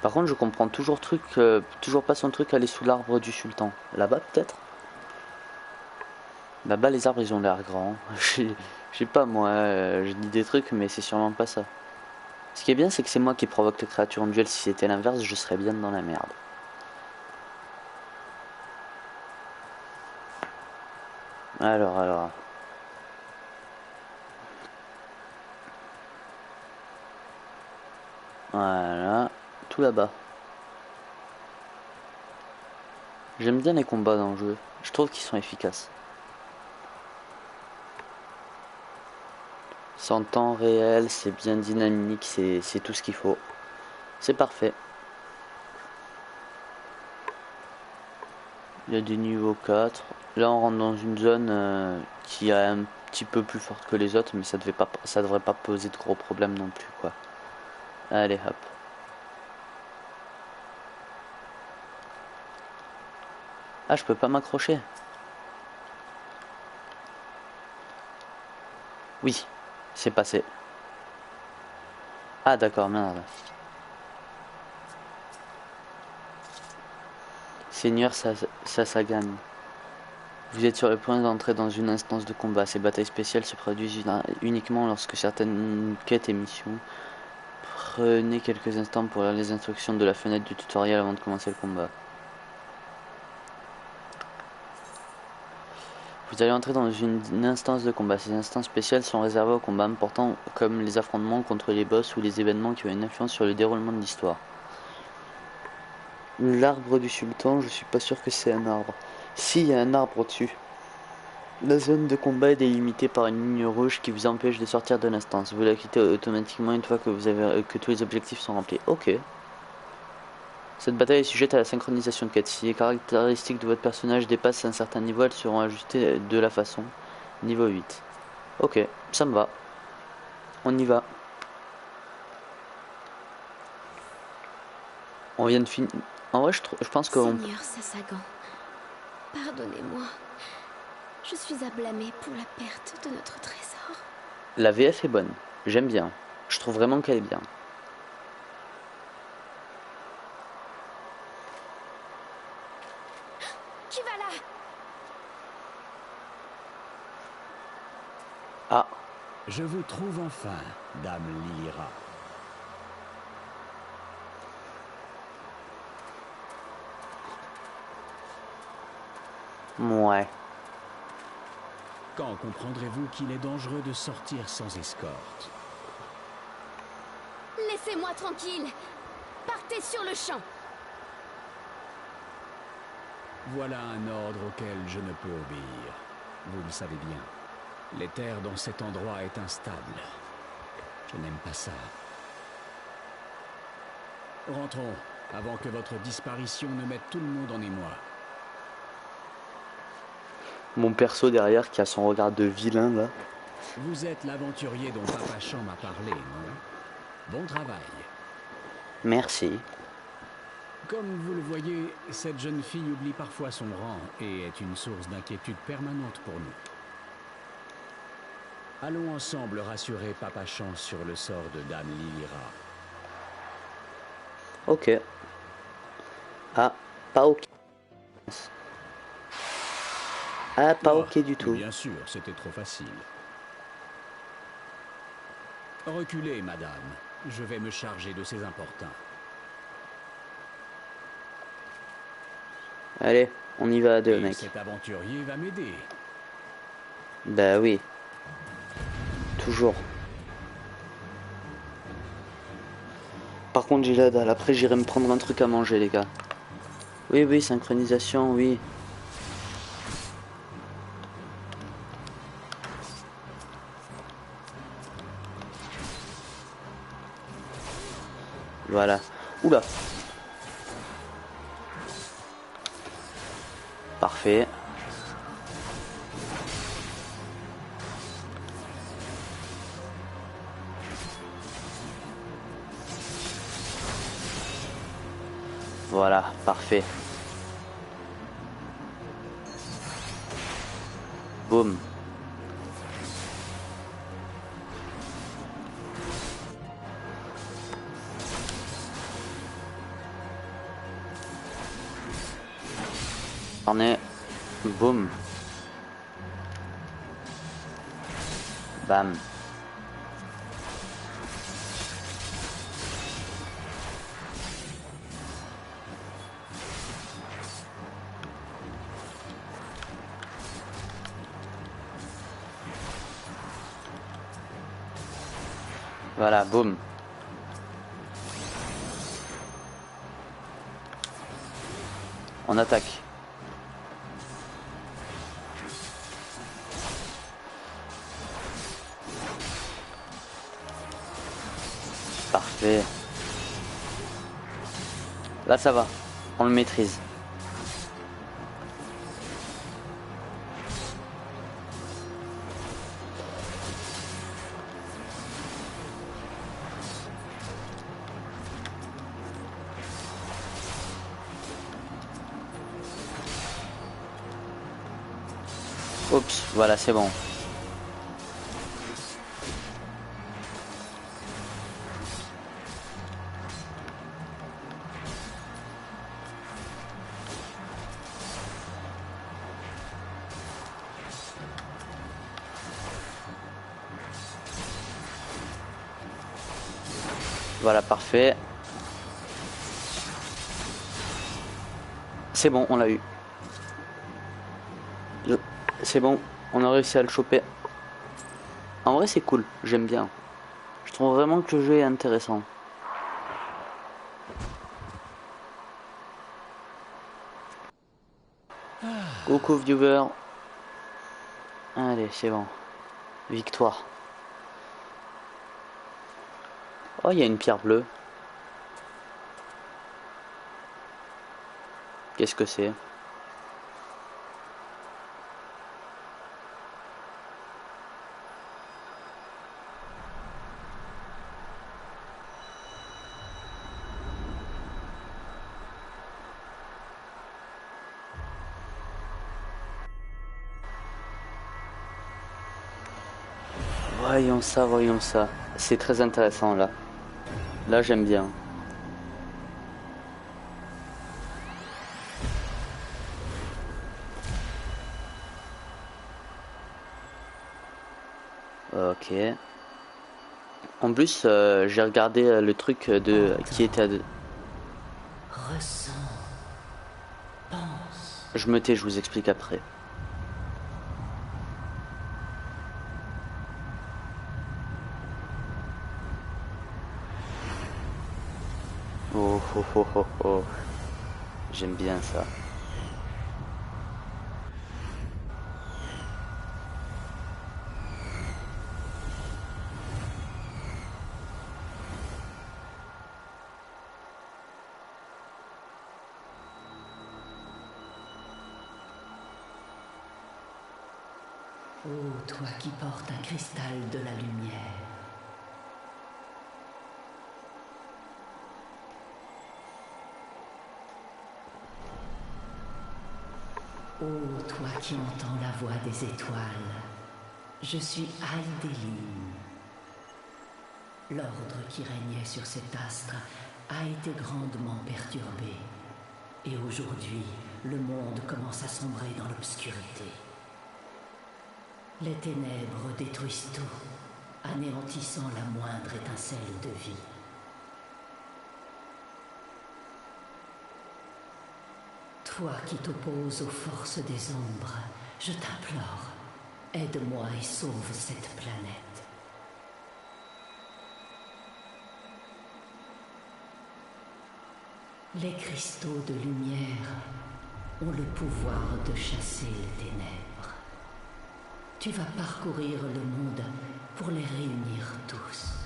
Par contre, je comprends toujours pas son truc aller sous l'arbre du sultan. Là-bas, peut-être? Là-bas, les arbres, ils ont l'air grands. Je sais pas, moi, je dis des trucs, mais c'est sûrement pas ça. Ce qui est bien, c'est que c'est moi qui provoque les créatures en duel. Si c'était l'inverse, je serais bien dans la merde. Alors. Voilà. Tout là-bas. J'aime bien les combats dans le jeu. Je trouve qu'ils sont efficaces. C'est en temps réel, c'est bien dynamique, c'est tout ce qu'il faut. C'est parfait. Il y a des niveaux 4. Là on rentre dans une zone qui est un petit peu plus forte que les autres, mais ça devrait pas poser de gros problèmes non plus quoi. Allez hop. Ah, je peux pas m'accrocher. Oui, c'est passé. Ah d'accord, merde. Seigneur Sasagan. Vous êtes sur le point d'entrer dans une instance de combat. Ces batailles spéciales se produisent uniquement lorsque certaines quêtes et missions. Prenez quelques instants pour lire les instructions de la fenêtre du tutoriel avant de commencer le combat. Vous allez entrer dans une instance de combat. Ces instances spéciales sont réservées aux combats importants comme les affrontements contre les boss ou les événements qui ont une influence sur le déroulement de l'histoire. L'arbre du sultan, je suis pas sûr que c'est un arbre. Si, il y a un arbre au-dessus. La zone de combat est délimitée par une ligne rouge qui vous empêche de sortir de l'instance. Vous la quittez automatiquement une fois que tous les objectifs sont remplis. Ok. Cette bataille est sujette à la synchronisation de quêtes. Si les caractéristiques de votre personnage dépassent un certain niveau, elles seront ajustées de la façon. Niveau 8. Ok, ça me va. On y va. On vient de finir. En vrai, je pense qu'on... Seigneur Sasagan, pardonnez-moi. Je suis à blâmer pour la perte de notre trésor. La VF est bonne. J'aime bien. Je trouve vraiment qu'elle est bien. Qui va là? Ah. Je vous trouve enfin, Dame Lilira. Ouais. Quand comprendrez-vous qu'il est dangereux de sortir sans escorte? Laissez-moi tranquille. Partez sur le champ. Voilà un ordre auquel je ne peux obéir. Vous le savez bien. Les terres dans cet endroit est instable. Je n'aime pas ça. Rentrons, avant que votre disparition ne mette tout le monde en émoi. Mon perso derrière qui a son regard de vilain là. Vous êtes l'aventurier dont Papa Cham m'a parlé, non? Bon travail. Merci. Comme vous le voyez, cette jeune fille oublie parfois son rang et est une source d'inquiétude permanente pour nous. Allons ensemble rassurer Papa Cham sur le sort de Dame Lilira. Ok. Ah, pas ok. Ah, pas ok du tout. Bien sûr, c'était trop facile. Reculez, madame. Je vais me charger de ces importuns. Allez, on y va à deux, Et mec. cet aventurier va m'aider. Bah oui. Toujours. Par contre, j'ai la dalle. Après, j'irai me prendre un truc à manger, les gars. Oui, oui, synchronisation, oui. Voilà. Oula. Parfait. Voilà, parfait. Boum. On est. Boum. Bam. Voilà, boum. On attaque. Parfait. Là, ça va. On le maîtrise. Oups, voilà, c'est bon. Voilà, parfait. C'est bon, on l'a eu. C'est bon, on a réussi à le choper. En vrai, c'est cool, j'aime bien. Je trouve vraiment que le jeu est intéressant. Coucou viewer. Allez, c'est bon. Victoire. Oh, il y a une pierre bleue. Qu'est-ce que c'est? Voyons ça, voyons ça. C'est très intéressant là. Là, j'aime bien. Ok. En plus, j'ai regardé le truc de qui était. Ressens, pense. Je me tais, je vous explique après. Oh oh oh oh oh. J'aime bien ça. Ô toi qui portes un cristal de la lumière. Ô toi qui entends la voix des étoiles. Je suis Aïdéline. L'ordre qui régnait sur cet astre a été grandement perturbé. Et aujourd'hui, le monde commence à sombrer dans l'obscurité. Les ténèbres détruisent tout, anéantissant la moindre étincelle de vie. Toi qui t'opposes aux forces des ombres, je t'implore, aide-moi et sauve cette planète. Les cristaux de lumière ont le pouvoir de chasser les ténèbres. Tu vas parcourir le monde pour les réunir tous.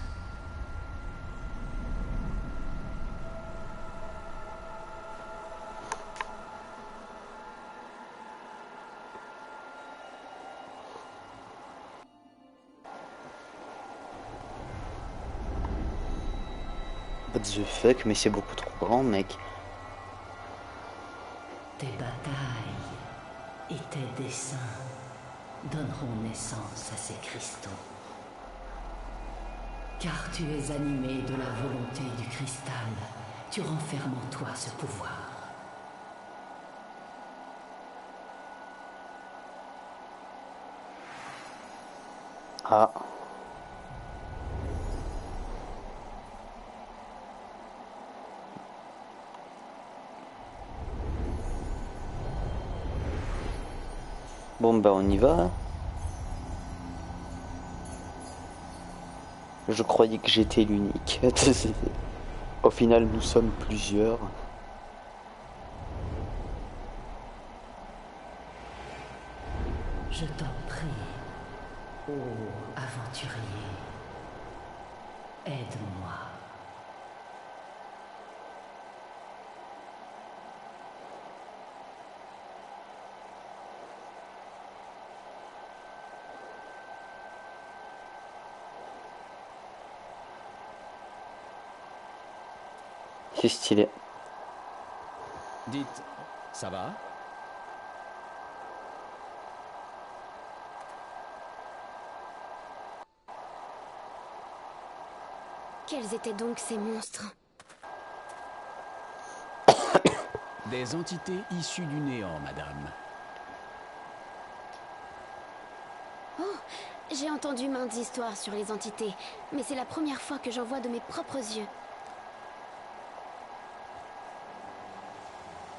What the fuck, mais c'est beaucoup trop grand, mec. Tes batailles et tes dessins donneront naissance à ces cristaux. Car tu es animé de la volonté du cristal, tu renfermes en toi ce pouvoir. Ah. Bon bah on y va. Je croyais que j'étais l'unique. Au final nous sommes plusieurs. Je t'en prie, ô aventurier, aide-moi. C'est stylé. Dites, ça va? Quels étaient donc ces monstres? Des entités issues du néant, madame. Oh, j'ai entendu maintes histoires sur les entités, mais c'est la première fois que j'en vois de mes propres yeux.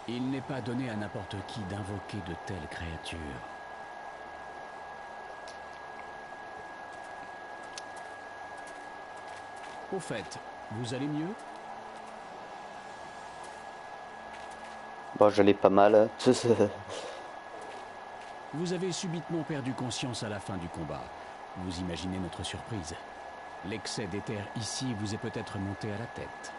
Il n'est pas donné à n'importe qui d'invoquer de telles créatures. Au fait, vous allez mieux? Bon, j'allais pas mal. Vous avez subitement perdu conscience à la fin du combat. Vous imaginez notre surprise. L'excès d'éther ici vous est peut-être monté à la tête.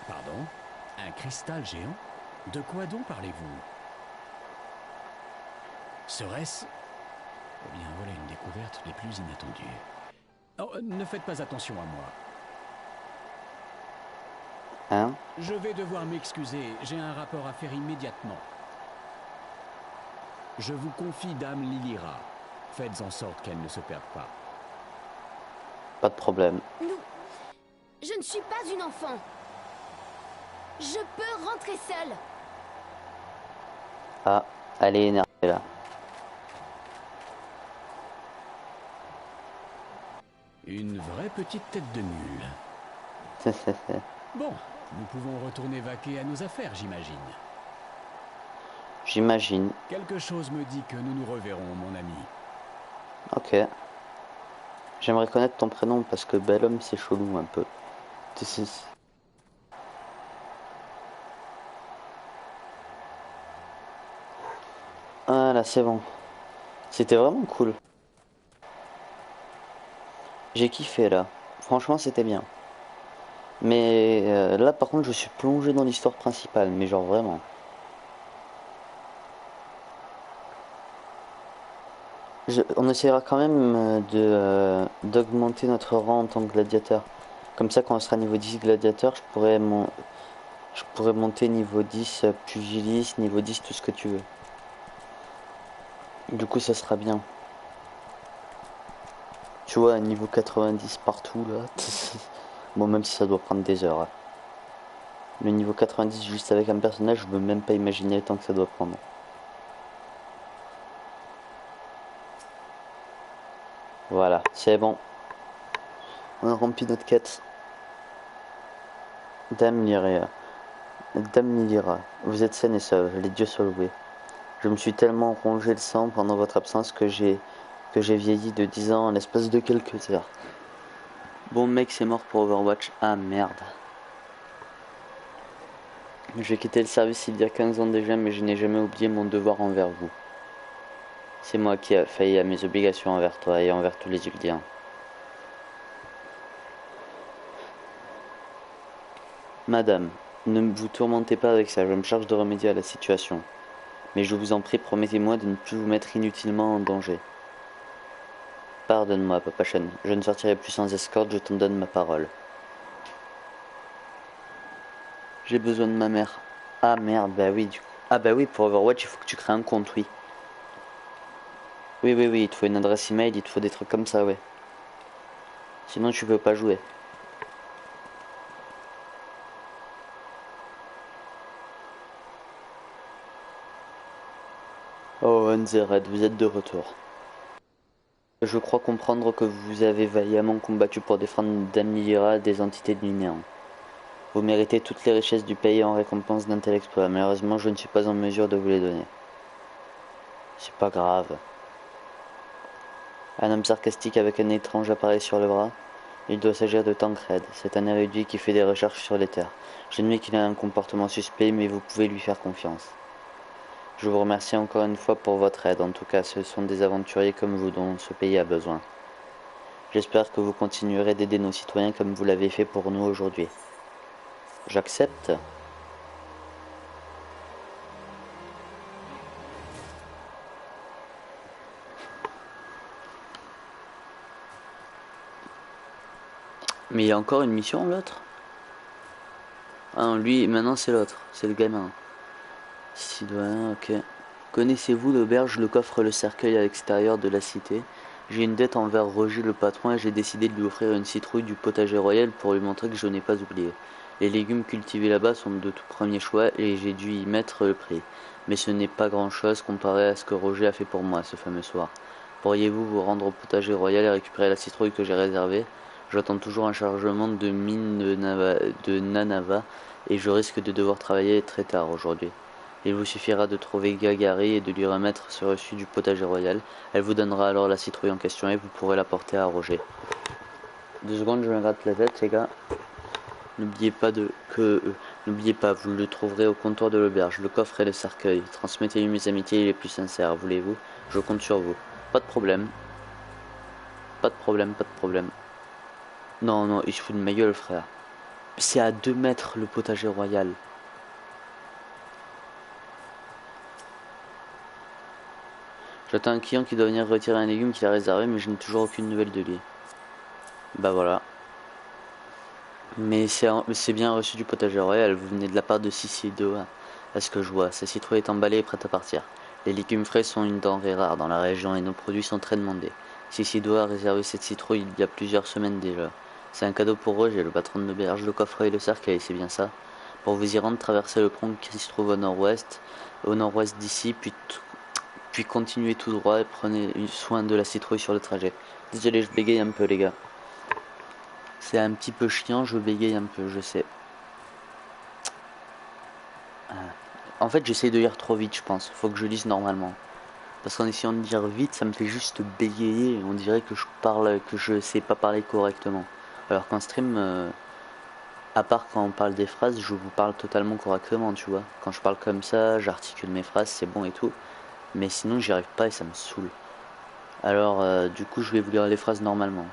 Pardon? Un cristal géant? De quoi donc parlez-vous? Serait-ce... Eh bien, voilà une découverte des plus inattendues. Oh, ne faites pas attention à moi. Hein? Je vais devoir m'excuser, j'ai un rapport à faire immédiatement. Je vous confie Dame Lilira. Faites en sorte qu'elle ne se perde pas. Pas de problème. Non, je ne suis pas une enfant. Je peux rentrer seule. Ah, elle est énervée là. Une vraie petite tête de mule. Bon, nous pouvons retourner vaquer à nos affaires, j'imagine. J'imagine. Quelque chose me dit que nous nous reverrons, mon ami. Ok. J'aimerais connaître ton prénom parce que bel homme c'est chelou un peu. Ah là c'est bon. C'était vraiment cool. J'ai kiffé là. Franchement c'était bien. Mais là par contre je suis plongé dans l'histoire principale. Mais genre vraiment. On essaiera quand même d'augmenter notre rang en tant que gladiateur. Comme ça quand on sera niveau 10 gladiateur je pourrais monter niveau 10 pugiliste, niveau 10 tout ce que tu veux. Du coup ça sera bien. Tu vois, niveau 90 partout là. Bon, même si ça doit prendre des heures. Hein. Le niveau 90 juste avec un personnage, je peux même pas imaginer le temps que ça doit prendre. Voilà, c'est bon. On a rempli notre quête. Dame Lyria. Dame Lyra, vous êtes saine et sauve, les dieux soient loués. Je me suis tellement rongé le sang pendant votre absence que j'ai vieilli de 10 ans en l'espace de quelques heures. Bon mec, c'est mort pour Overwatch. Ah merde. J'ai quitté le service il y a 15 ans déjà, mais je n'ai jamais oublié mon devoir envers vous. C'est moi qui ai failli à mes obligations envers toi et envers tous les Uldiens. Madame, ne vous tourmentez pas avec ça, je me charge de remédier à la situation. Mais je vous en prie, promettez-moi de ne plus vous mettre inutilement en danger. Pardonne-moi, Papa Chen, je ne sortirai plus sans escorte, je t'en donne ma parole. J'ai besoin de ma mère. Ah merde, bah oui, du coup. Ah bah oui, pour Overwatch, il faut que tu crées un compte, oui. Oui, il te faut une adresse email, il te faut des trucs comme ça, ouais. Sinon, tu peux pas jouer. Oh, Unzered, vous êtes de retour. Je crois comprendre que vous avez vaillamment combattu pour défendre Dame Lyra des entités du néant. Vous méritez toutes les richesses du pays en récompense d'un tel exploit. Malheureusement, je ne suis pas en mesure de vous les donner. C'est pas grave. Un homme sarcastique avec un étrange appareil sur le bras. Il doit s'agir de Tancred. C'est un érudit qui fait des recherches sur les terres. J'admets qu'il a un comportement suspect, mais vous pouvez lui faire confiance. Je vous remercie encore une fois pour votre aide. En tout cas, ce sont des aventuriers comme vous dont ce pays a besoin. J'espère que vous continuerez d'aider nos citoyens comme vous l'avez fait pour nous aujourd'hui. J'accepte. Mais il y a encore une mission, l'autre? Ah non, lui, maintenant c'est l'autre. C'est le gamin. Citoyen, ok. Connaissez-vous l'auberge, le coffre, le cercueil à l'extérieur de la cité? J'ai une dette envers Roger le patron et j'ai décidé de lui offrir une citrouille du potager royal pour lui montrer que je n'ai pas oublié. Les légumes cultivés là-bas sont de tout premier choix et j'ai dû y mettre le prix. Mais ce n'est pas grand-chose comparé à ce que Roger a fait pour moi ce fameux soir. Pourriez-vous vous rendre au potager royal et récupérer la citrouille que j'ai réservée? J'attends toujours un chargement de mine de Nanava et je risque de devoir travailler très tard aujourd'hui. Il vous suffira de trouver Gagari et de lui remettre ce reçu du potager royal. Elle vous donnera alors la citrouille en question et vous pourrez la porter à Roger. 2 secondes, je me gratte la tête, les gars. N'oubliez pas, vous le trouverez au comptoir de l'auberge, le coffre et le cercueil. Transmettez-lui mes amitiés les plus sincères, voulez-vous? Je compte sur vous. Pas de problème. Pas de problème, pas de problème. Non, non, il se fout de ma gueule, frère. C'est à 2 mètres le potager royal. J'attends un client qui doit venir retirer un légume qu'il a réservé, mais je n'ai toujours aucune nouvelle de lui. Bah voilà. Mais c'est bien reçu du potager royal, vous venez de la part de Sissi-Doa. À ce que je vois, sa citrouille est emballée et prête à partir. Les légumes frais sont une denrée rare dans la région et nos produits sont très demandés. Sissi-Doa a réservé cette citrouille il y a plusieurs semaines déjà. C'est un cadeau pour Roger, le patron de l'auberge, le coffret et le cercueil, c'est bien ça. Pour vous y rendre, traversez le pont qui se trouve au nord-ouest d'ici, puis continuez tout droit et prenez soin de la citrouille sur le trajet. Désolé, je bégaye un peu, les gars. C'est un petit peu chiant, je bégaye un peu, je sais. En fait, j'essaie de lire trop vite, je pense. Faut que je lise normalement. Parce qu'en essayant de lire vite, ça me fait juste bégayer. On dirait que je sais pas parler correctement. Alors qu'en stream, à part quand on parle des phrases, je vous parle totalement correctement, tu vois. Quand je parle comme ça, j'articule mes phrases, c'est bon et tout. Mais sinon, j'y arrive pas et ça me saoule. Alors, du coup, je vais vous lire les phrases normalement.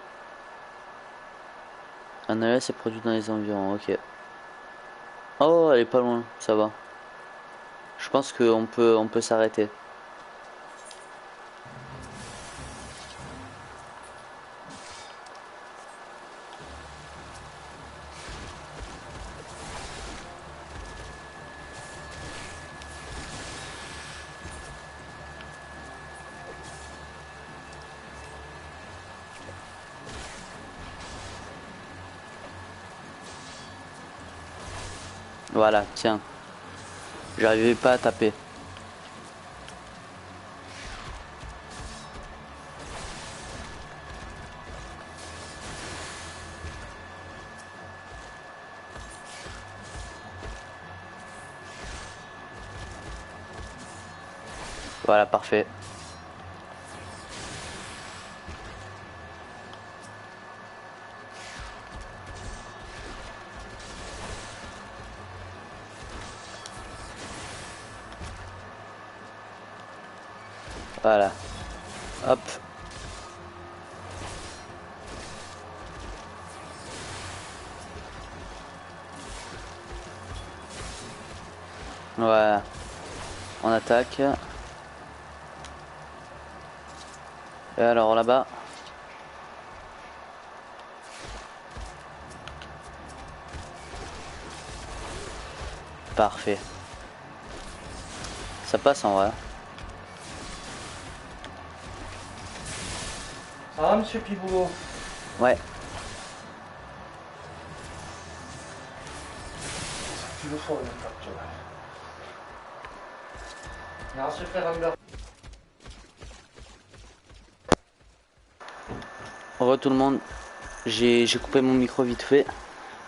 Un alias est produit dans les environs, ok. Oh, elle est pas loin, ça va. Je pense on peut s'arrêter. Voilà, tiens. J'arrivais pas à taper. Voilà, parfait. Voilà. Hop. Voilà. On attaque. Et alors là-bas. Parfait. Ça passe en vrai. Ça va, monsieur Piboulot? Ouais. Tu le sens, une facture. Merci, frère Amber. Au revoir tout le monde. J'ai coupé mon micro vite fait.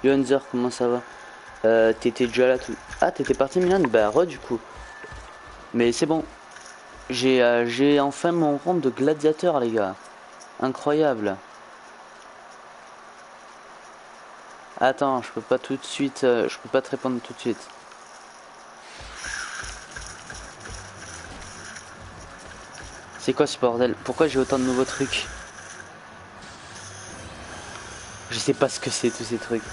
Yo Hunzer, comment ça va? T'étais déjà là tout. Ah, t'étais parti Milan? Bah re du coup. Mais c'est bon. J'ai enfin mon rang de gladiateur les gars. Incroyable. Attends, je peux pas tout de suite. Je peux pas te répondre tout de suite. C'est quoi ce bordel? Pourquoi j'ai autant de nouveaux trucs? Je sais pas ce que c'est tous ces trucs.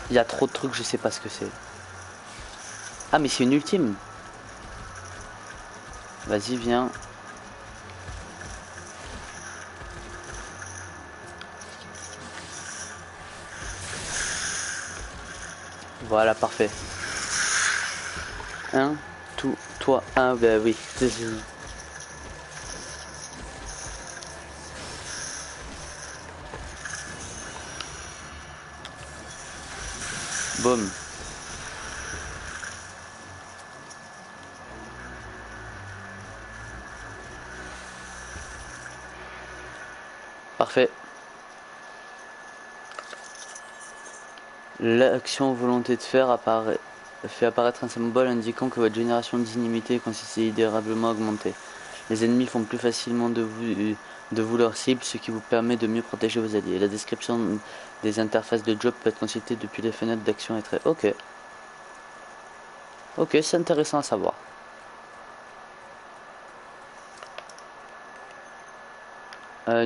Il y a trop de trucs, je sais pas ce que c'est. Ah mais c'est une ultime. Vas-y, viens. Voilà, parfait. Un, tout, toi, un, bah oui. Boum. Parfait. L'action volonté de faire fait apparaître un symbole indiquant que votre génération d'inimité est considérablement augmentée. Les ennemis font plus facilement de vous leur cible, ce qui vous permet de mieux protéger vos alliés. La description des interfaces de job peut être consultée depuis les fenêtres d'action et traits. Ok. Ok, c'est intéressant à savoir.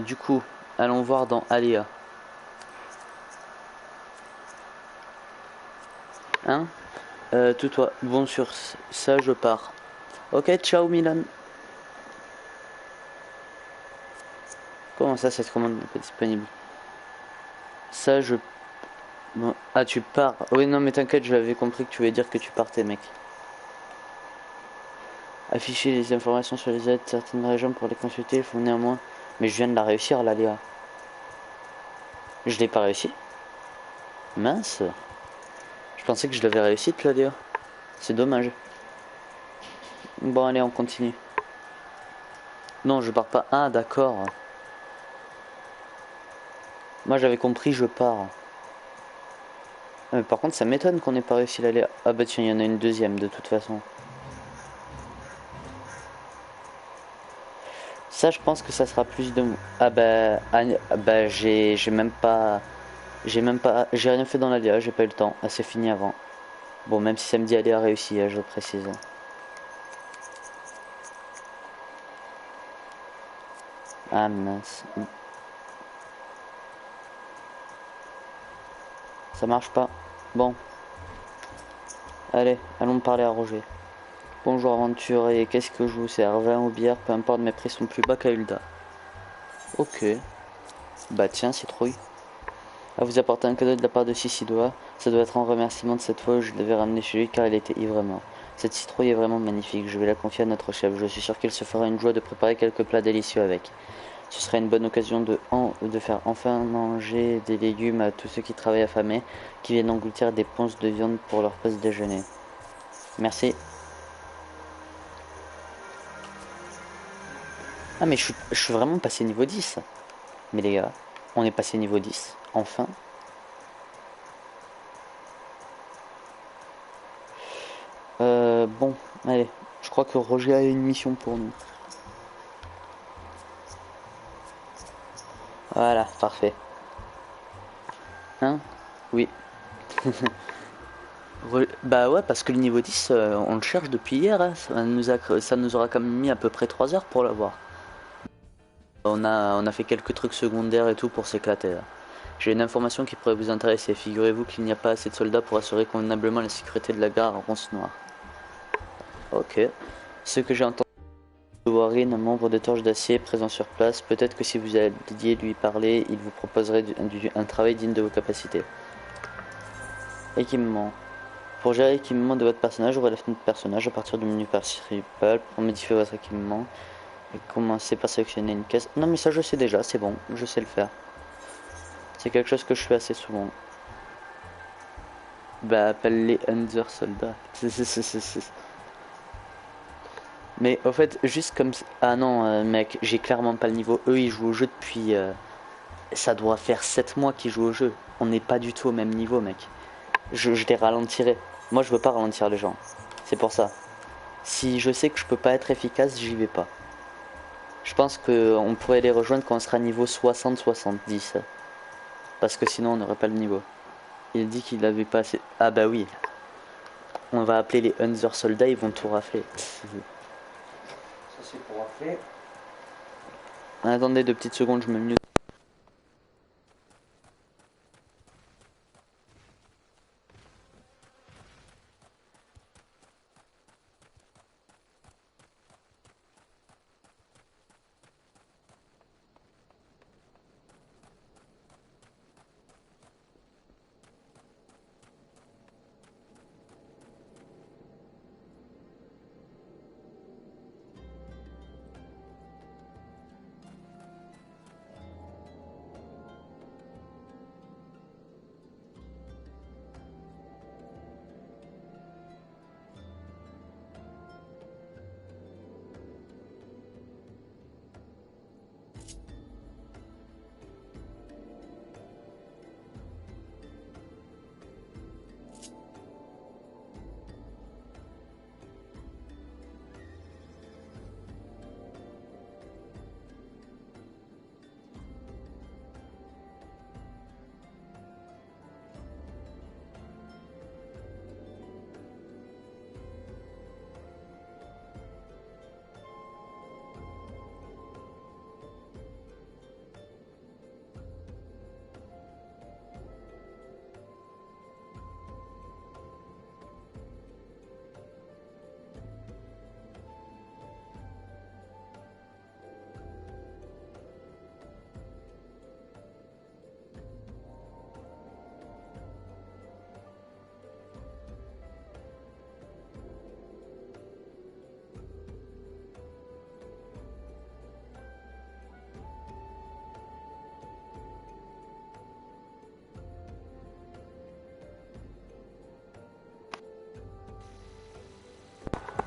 Du coup, allons voir dans Aléa. Hein tout toi. Bon, sur ça, je pars. Ok, ciao Milan. Comment ça, cette commande n'est pas disponible? Ça, je... Bon. Ah, tu pars. Oui, non, mais t'inquiète, je l'avais compris que tu voulais dire que tu partais, mec. Afficher les informations sur les aides de certaines régions pour les consulter, il faut néanmoins... Mais je viens de la réussir, là, Léa. Je l'ai pas réussi. Mince. Je pensais que je l'avais réussi, là, Léa. C'est dommage. Bon, allez, on continue. Non, je pars pas. Ah, d'accord. Moi, j'avais compris, je pars. Mais par contre, ça m'étonne qu'on ait pas réussi l'aller. Ah bah tiens, il y en a une deuxième, de toute façon. Ça, je pense que ça sera plus de... Ah bah, j'ai même pas... J'ai rien fait dans l'aléa, j'ai pas eu le temps. Ah, c'est fini avant. Bon, même si ça me dit aléa réussi, je précise. Ah mince. Ça marche pas. Bon. Allez, allons parler à Roger. Bonjour aventurier, qu'est-ce que je vous sers? Vin ou bière, peu importe, mes prix sont plus bas qu'à Hulda. Ok. Bah tiens, citrouille. À vous apporter un cadeau de la part de Sissi-Doigt. Ça doit être en remerciement de cette fois où je l'avais ramené chez lui car il était ivre mort. Cette citrouille est vraiment magnifique, je vais la confier à notre chef. Je suis sûr qu'il se fera une joie de préparer quelques plats délicieux avec. Ce sera une bonne occasion de faire enfin manger des légumes à tous ceux qui travaillent affamés, qui viennent engloutir des ponces de viande pour leur pause déjeuner. Merci. Ah mais je suis vraiment passé niveau 10. Mais les gars, on est passé niveau 10. Enfin. Bon, allez. Je crois que Roger a une mission pour nous. Voilà, parfait. Hein? Oui. Bah ouais, parce que le niveau 10, on le cherche depuis hier. Hein. Ça nous aura quand même mis à peu près 3 heures pour l'avoir. On a fait quelques trucs secondaires et tout pour s'éclater. J'ai une information qui pourrait vous intéresser. Figurez-vous qu'il n'y a pas assez de soldats pour assurer convenablement la sécurité de la gare à Ronce-Noire. Ok. Ce que j'ai entendu de Warren, un membre de Torche d'Acier présent sur place, peut-être que si vous alliez lui parler, il vous proposerait un travail digne de vos capacités. Équipement. Pour gérer l'équipement de votre personnage, ouvrez la fenêtre personnage à partir du menu principal pour modifier votre équipement. Et commencez par sélectionner une caisse. Non mais ça je sais déjà, c'est bon, je sais le faire. C'est quelque chose que je fais assez souvent. Bah appelle les Under soldats. Mais au fait, juste comme... Ah non mec, j'ai clairement pas le niveau. Eux ils jouent au jeu depuis... Ça doit faire 7 mois qu'ils jouent au jeu. On n'est pas du tout au même niveau mec. Je les ralentirai. Moi je veux pas ralentir les gens. C'est pour ça. Si je sais que je peux pas être efficace, j'y vais pas. Je pense qu'on pourrait les rejoindre quand on sera niveau 60-70. Parce que sinon on n'aurait pas le niveau. Il dit qu'il avait pas assez... Ah bah oui. On va appeler les Hunter soldats, ils vont tout rafler. Ça c'est pour rafler. Attendez 2 petites secondes, je me mute.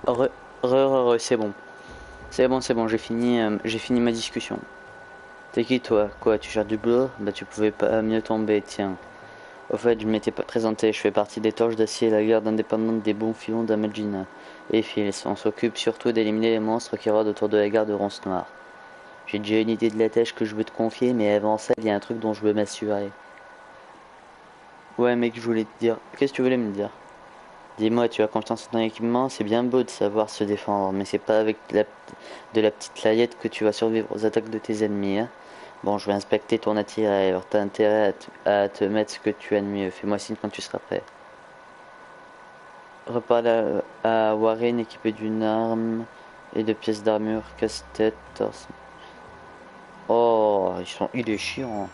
Re, c'est bon. C'est bon, j'ai fini ma discussion. T'es qui toi? Quoi, tu cherches du boulot? Bah tu pouvais pas mieux tomber, tiens. Au fait, je m'étais pas présenté, je fais partie des Torches d'Acier, la garde indépendante des bons filons d'Amelgina. Et Fils, on s'occupe surtout d'éliminer les monstres qui rôdent autour de la gare de Ronce Noire. J'ai déjà une idée de la tâche que je veux te confier, mais avant ça, il y a un truc dont je veux m'assurer. Ouais mec, je voulais te dire. Qu'est-ce que tu voulais me dire? Dis-moi, tu as confiance en ton équipement, c'est bien beau de savoir se défendre, mais c'est pas avec de la petite layette que tu vas survivre aux attaques de tes ennemis, hein. Bon, je vais inspecter ton attirail, alors t'as intérêt à te mettre ce que tu as de mieux. Fais-moi signe quand tu seras prêt. Reparle à Warren équipé d'une arme et de pièces d'armure, casse-tête, torse. Oh, il est chiant.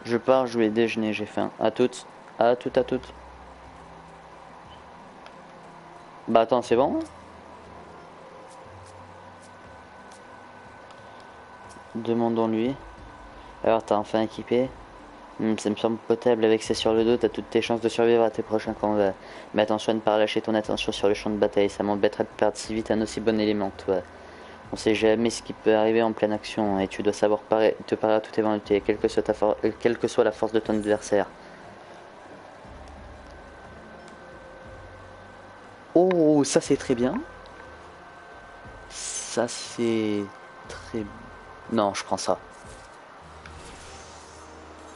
Je pars, je vais déjeuner, j'ai faim. À toutes. À toutes, à toutes. Bah attends, c'est bon? Demandons-lui. Alors, t'as enfin équipé? Ça me semble potable, avec ça sur le dos, t'as toutes tes chances de survivre à tes prochains combats. Mais attention à ne pas relâcher ton attention sur le champ de bataille, ça m'embêterait de perdre si vite un aussi bon élément que toi. On sait jamais ce qui peut arriver en pleine action, et tu dois savoir te parer à toute éventualité, quelle que soit la force de ton adversaire. Oh, ça c'est très bien. Ça c'est très... Non, je prends ça.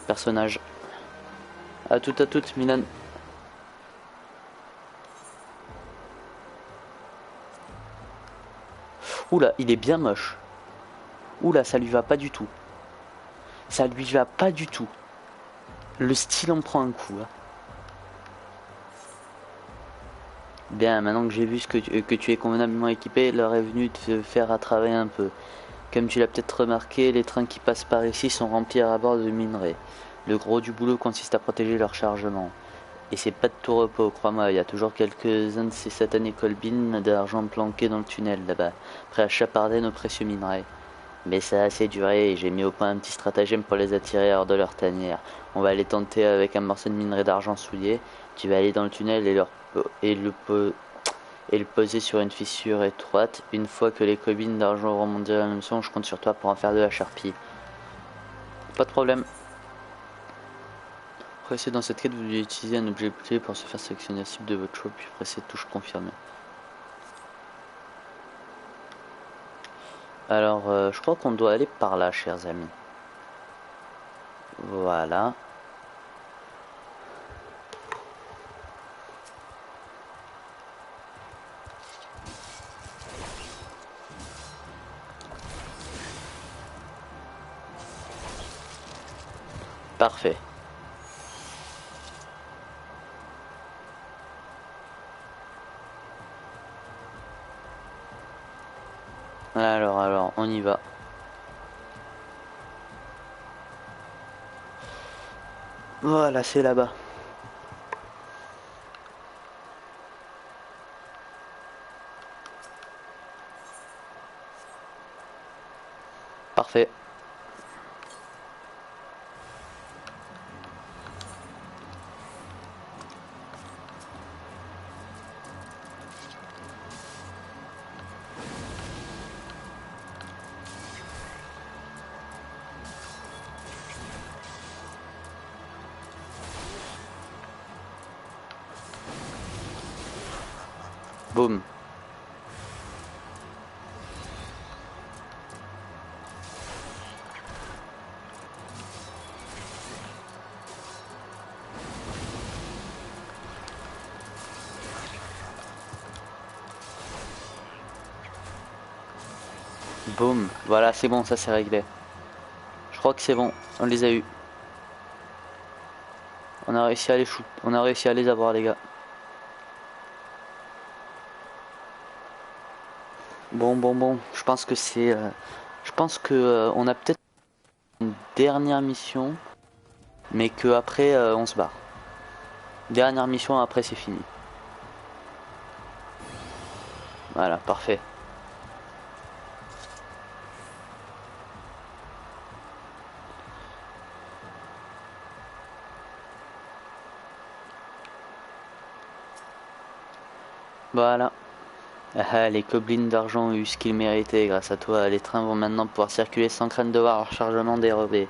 Personnage. À toute, Milan. Oula, il est bien moche. Oula, ça lui va pas du tout. Ça lui va pas du tout. Le style en prend un coup, hein. Bien, maintenant que j'ai vu que tu es convenablement équipé, l'heure est venue de te faire travailler un peu. Comme tu l'as peut-être remarqué, les trains qui passent par ici sont remplis à bord de minerais. Le gros du boulot consiste à protéger leur chargement. Et c'est pas de tout repos, crois-moi, il y a toujours quelques-uns de ces satanés colbines d'argent planqués dans le tunnel là-bas, prêts à chaparder nos précieux minerais. Mais ça a assez duré et j'ai mis au point un petit stratagème pour les attirer hors de leur tanière. On va les tenter avec un morceau de minerai d'argent souillé. Tu vas aller dans le tunnel et le poser sur une fissure étroite. Une fois que les colbines d'argent auront monté la même son, je compte sur toi pour en faire de la charpie. Pas de problème. Pressez dans cette quête, vous devez utiliser un objet clé pour se faire sélectionner la cible de votre choix, puis pressez touche confirmer. Alors, je crois qu'on doit aller par là, chers amis. Voilà. Parfait. Alors, on y va. Voilà, c'est là-bas. Parfait. Boum. Boum. Voilà, c'est bon, ça c'est réglé. Je crois que c'est bon, on les a eu. On a réussi à les shoot. On a réussi à les avoir, les gars. Bon. Je pense que c'est... je pense que on a peut-être une dernière mission, mais que après on se barre. Dernière mission, après c'est fini. Voilà, parfait. Voilà. Ah, les gobelins d'argent ont eu ce qu'ils méritaient. Grâce à toi, les trains vont maintenant pouvoir circuler sans crainte de voir leur chargement dérobé.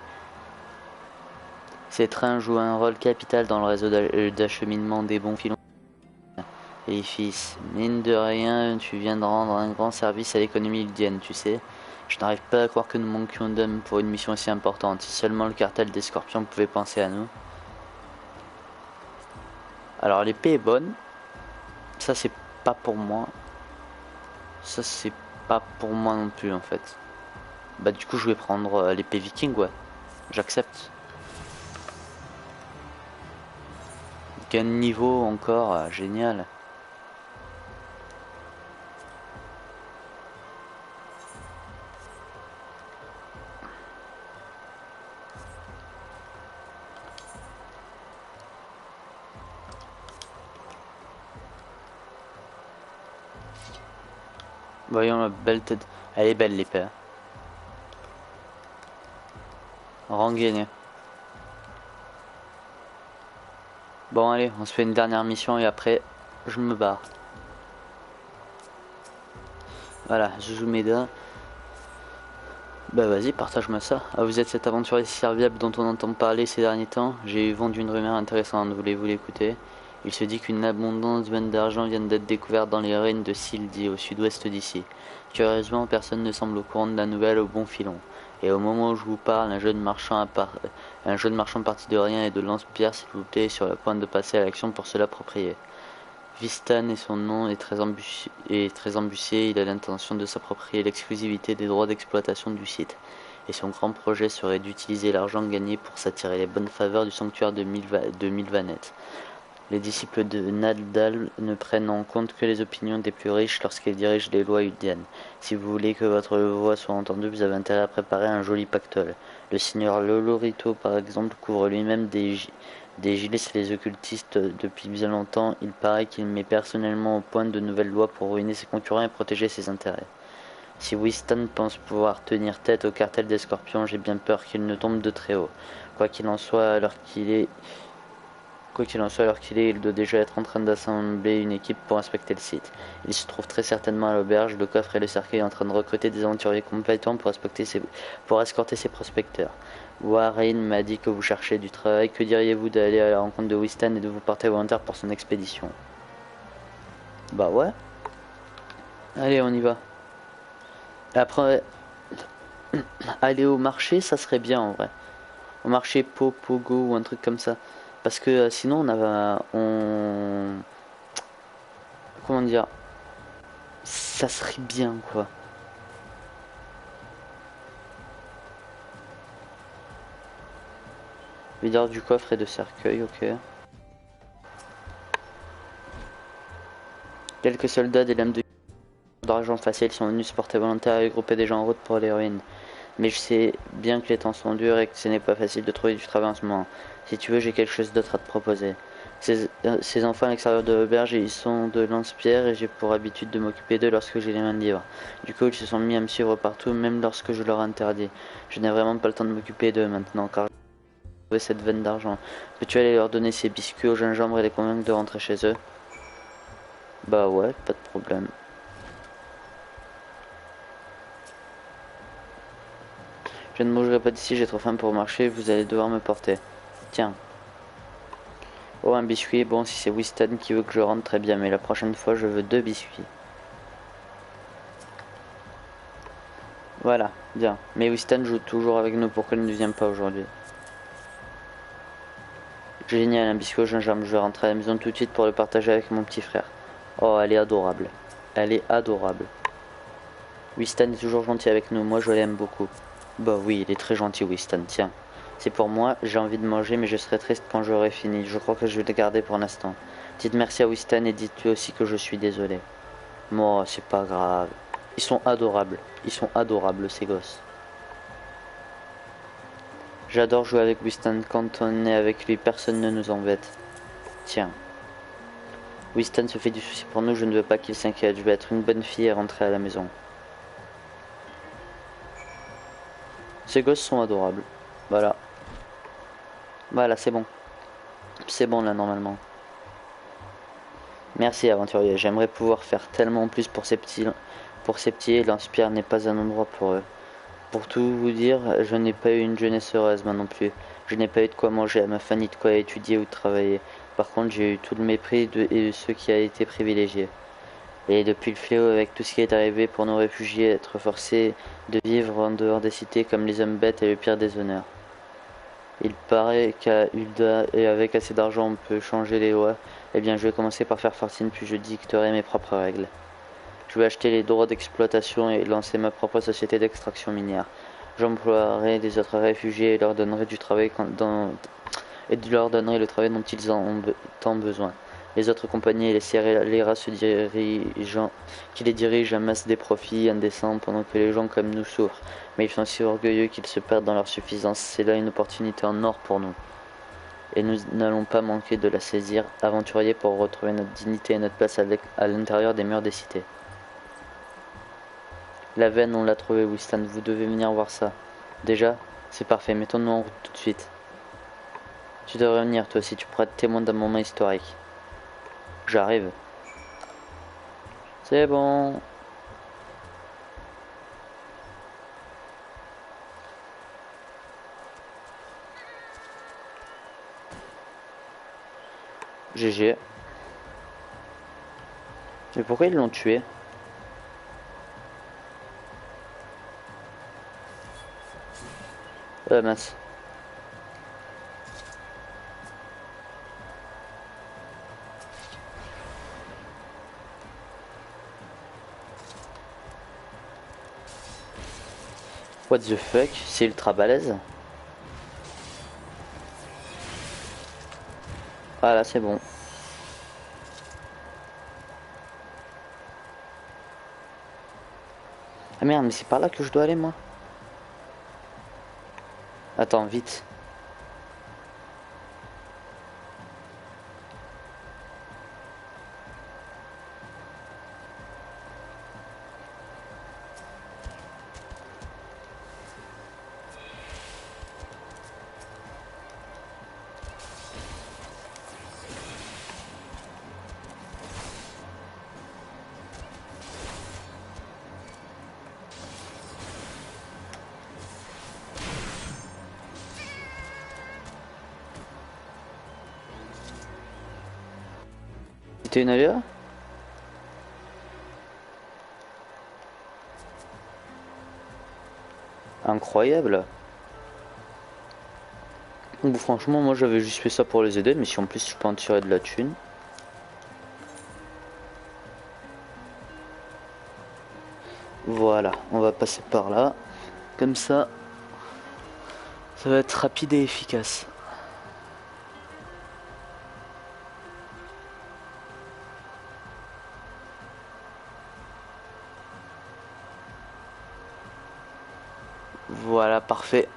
Ces trains jouent un rôle capital dans le réseau d'acheminement des bons filons. Et fils, mine de rien, tu viens de rendre un grand service à l'économie ildienne, tu sais. Je n'arrive pas à croire que nous manquions d'hommes pour une mission aussi importante. Si seulement le cartel des Scorpions pouvait penser à nous. Alors l'épée est bonne. Ça c'est pas pour moi. Ça c'est pas pour moi non plus en fait. Bah du coup je vais prendre l'épée viking, ouais. J'accepte. Gain de niveau encore, génial. Voyons la belle tête. Elle est belle l'épée. Rang gagné. Bon allez, on se fait une dernière mission et après je me barre. Voilà, Jujumeda. Bah vas-y, partage-moi ça. Ah, vous êtes cet aventurier serviable dont on entend parler ces derniers temps. J'ai vendu une rumeur intéressante, voulez-vous l'écouter? Il se dit qu'une abondance d'argent vient d'être découverte dans les ruines de Sildi, au sud-ouest d'ici. Curieusement, personne ne semble au courant de la nouvelle au bon filon. Et au moment où je vous parle, un jeune marchand parti de rien et de lance-pierre, s'il vous plaît, est sur la pointe de passer à l'action pour se l'approprier. Vistan est son nom, est très embusqué, il a l'intention de s'approprier l'exclusivité des droits d'exploitation du site. Et son grand projet serait d'utiliser l'argent gagné pour s'attirer les bonnes faveurs du sanctuaire de Milvanet. Les disciples de Nadal ne prennent en compte que les opinions des plus riches lorsqu'ils dirigent les lois udiennes. Si vous voulez que votre voix soit entendue, vous avez intérêt à préparer un joli pactole. Le seigneur Lolorito, par exemple, couvre lui-même des gilets les occultistes depuis bien longtemps. Il paraît qu'il met personnellement au point de nouvelles lois pour ruiner ses concurrents et protéger ses intérêts. Si Winston pense pouvoir tenir tête au cartel des Scorpions, j'ai bien peur qu'il ne tombe de très haut. Quoi qu'il en soit, alors qu'il est, il doit déjà être en train d'assembler une équipe pour inspecter le site. Il se trouve très certainement à l'auberge, le coffre et le cercueil en train de recruter des aventuriers compétents pour escorter ses prospecteurs. Warren m'a dit que vous cherchez du travail. Que diriez-vous d'aller à la rencontre de Winston et de vous porter volontaire pour son expédition? Bah ouais. Allez, on y va. Après, aller au marché, ça serait bien en vrai. Au marché Pogo ou un truc comme ça. Parce que sinon comment dire, ça serait bien quoi. Videur du coffre et de cercueil, ok. Quelques soldats des lames d'argent facile sont venus se porter volontaire et grouper des gens en route pour les ruines. Mais je sais bien que les temps sont durs et que ce n'est pas facile de trouver du travail en ce moment. Si tu veux, j'ai quelque chose d'autre à te proposer. Ces enfants à l'extérieur de l'auberge, ils sont de lance-pierre et j'ai pour habitude de m'occuper d'eux lorsque j'ai les mains libres. Du coup, ils se sont mis à me suivre partout, même lorsque je leur interdis. Je n'ai vraiment pas le temps de m'occuper d'eux maintenant, car j'ai trouvé cette veine d'argent. Peux-tu aller leur donner ces biscuits au gingembre et les convaincre de rentrer chez eux? Bah ouais, pas de problème. Je ne bougerai pas d'ici, j'ai trop faim pour marcher, vous allez devoir me porter. Tiens. Oh, un biscuit, bon, si c'est Winston qui veut que je rentre, très bien, mais la prochaine fois, je veux 2 biscuits. Voilà, bien. Mais Winston joue toujours avec nous, pourquoi il ne vient pas aujourd'hui? Génial, un biscuit au gingembre, je vais rentrer à la maison tout de suite pour le partager avec mon petit frère. Oh, elle est adorable. Elle est adorable. Winston est toujours gentil avec nous, moi je l'aime beaucoup. Bah oui, il est très gentil Winston, tiens. C'est pour moi, j'ai envie de manger mais je serai triste quand j'aurai fini. Je crois que je vais le garder pour l'instant. Dites merci à Winston et dites-lui aussi que je suis désolé. Moi, c'est pas grave. Ils sont adorables ces gosses. J'adore jouer avec Winston, quand on est avec lui, personne ne nous embête. Tiens. Winston se fait du souci pour nous, je ne veux pas qu'il s'inquiète. Je vais être une bonne fille et rentrer à la maison. Ces gosses sont adorables. Voilà. Voilà, c'est bon. C'est bon là normalement. Merci aventurier, j'aimerais pouvoir faire tellement plus pour ces petits. L'Inspire n'est pas un endroit pour eux. Pour tout vous dire, je n'ai pas eu une jeunesse heureuse moi non plus. Je n'ai pas eu de quoi manger à ma faim ni de quoi étudier ou travailler. Par contre, j'ai eu tout le mépris de ceux qui a été privilégiés. Et depuis le fléau, avec tout ce qui est arrivé pour nos réfugiés, être forcés de vivre en dehors des cités comme les hommes bêtes est le pire des honneurs. Il paraît qu'à Hulda, et avec assez d'argent, on peut changer les lois. Eh bien, je vais commencer par faire fortune, puis je dicterai mes propres règles. Je vais acheter les droits d'exploitation et lancer ma propre société d'extraction minière. J'emploierai des autres réfugiés et leur donnerai du travail leur donnerai le travail dont ils ont tant besoin. Les autres compagnies et les scélérats qui les dirigent amassent des profits indécents pendant que les gens comme nous souffrent. Mais ils sont si orgueilleux qu'ils se perdent dans leur suffisance. C'est là une opportunité en or pour nous. Et nous n'allons pas manquer de la saisir, aventuriers, pour retrouver notre dignité et notre place à l'intérieur des murs des cités. La veine, on l'a trouvée, Winston. Vous devez venir voir ça. Déjà, c'est parfait. Mettons-nous en route tout de suite. Tu devrais venir, toi aussi. Tu pourras être témoin d'un moment historique. J'arrive. C'est bon. GG. Mais pourquoi ils l'ont tué? Mince. What the fuck? C'est ultra balèze. Ah là c'est bon. Ah merde, mais c'est par là que je dois aller moi. Attends, vite. C'était une aléa? Incroyable. Bon, franchement, moi j'avais juste fait ça pour les aider, mais si en plus je peux en tirer de la thune. Voilà, on va passer par là. Comme ça, ça va être rapide et efficace. Voilà, parfait.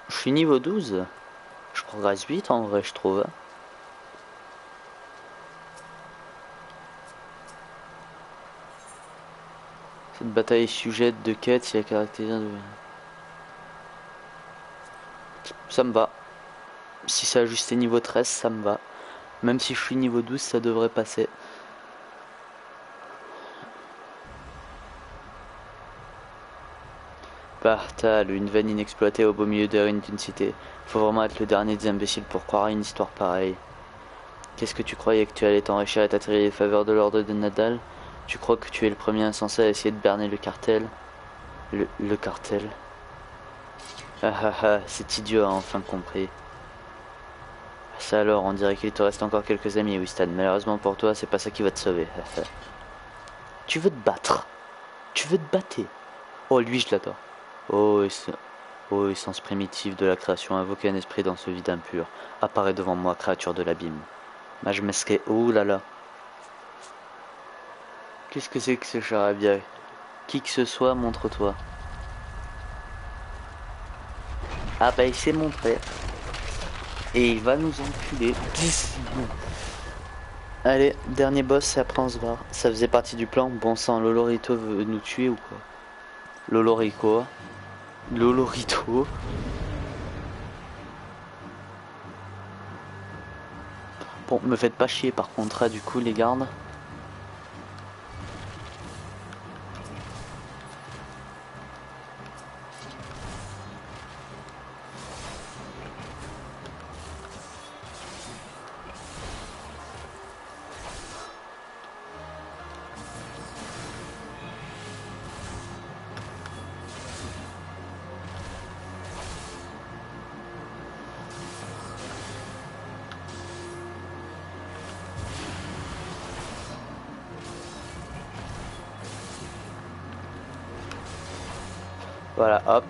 Je suis niveau 12. Je progresse vite en vrai, je trouve. Cette bataille est sujette de quête si la caractéristique de... Ça me va. Si c'est ajusté niveau 13, ça me va. Même si je suis niveau 12, ça devrait passer. Partal, une veine inexploitée au beau milieu des ruines d'une cité. Faut vraiment être le dernier des imbéciles pour croire à une histoire pareille. Qu'est-ce que tu croyais que tu allais t'enrichir et t'attirer les faveurs de l'ordre de Nadal? Tu crois que tu es le premier insensé à essayer de berner le cartel? Le cartel? Ah ah ah, cet idiot a enfin compris. Ça alors, on dirait qu'il te reste encore quelques amis, Winston. Malheureusement pour toi, c'est pas ça qui va te sauver. Tu veux te battre? Tu veux te battre? Oh, lui, je l'adore. Oh, essence primitive de la création, invoquez un esprit dans ce vide impur. Apparaît devant moi, créature de l'abîme. Mage masqué, oh là là. Qu'est-ce que c'est que ce charabia? Qui que ce soit, montre-toi. Ah bah il s'est montré. Et il va nous enculer. Allez, dernier boss et après on se barre. Ça faisait partie du plan. Bon sang, Lolorito veut nous tuer ou quoi? Lolorico. Lolorito. Bon, me faites pas chier par contre, du coup, les gardes. Voilà, hop.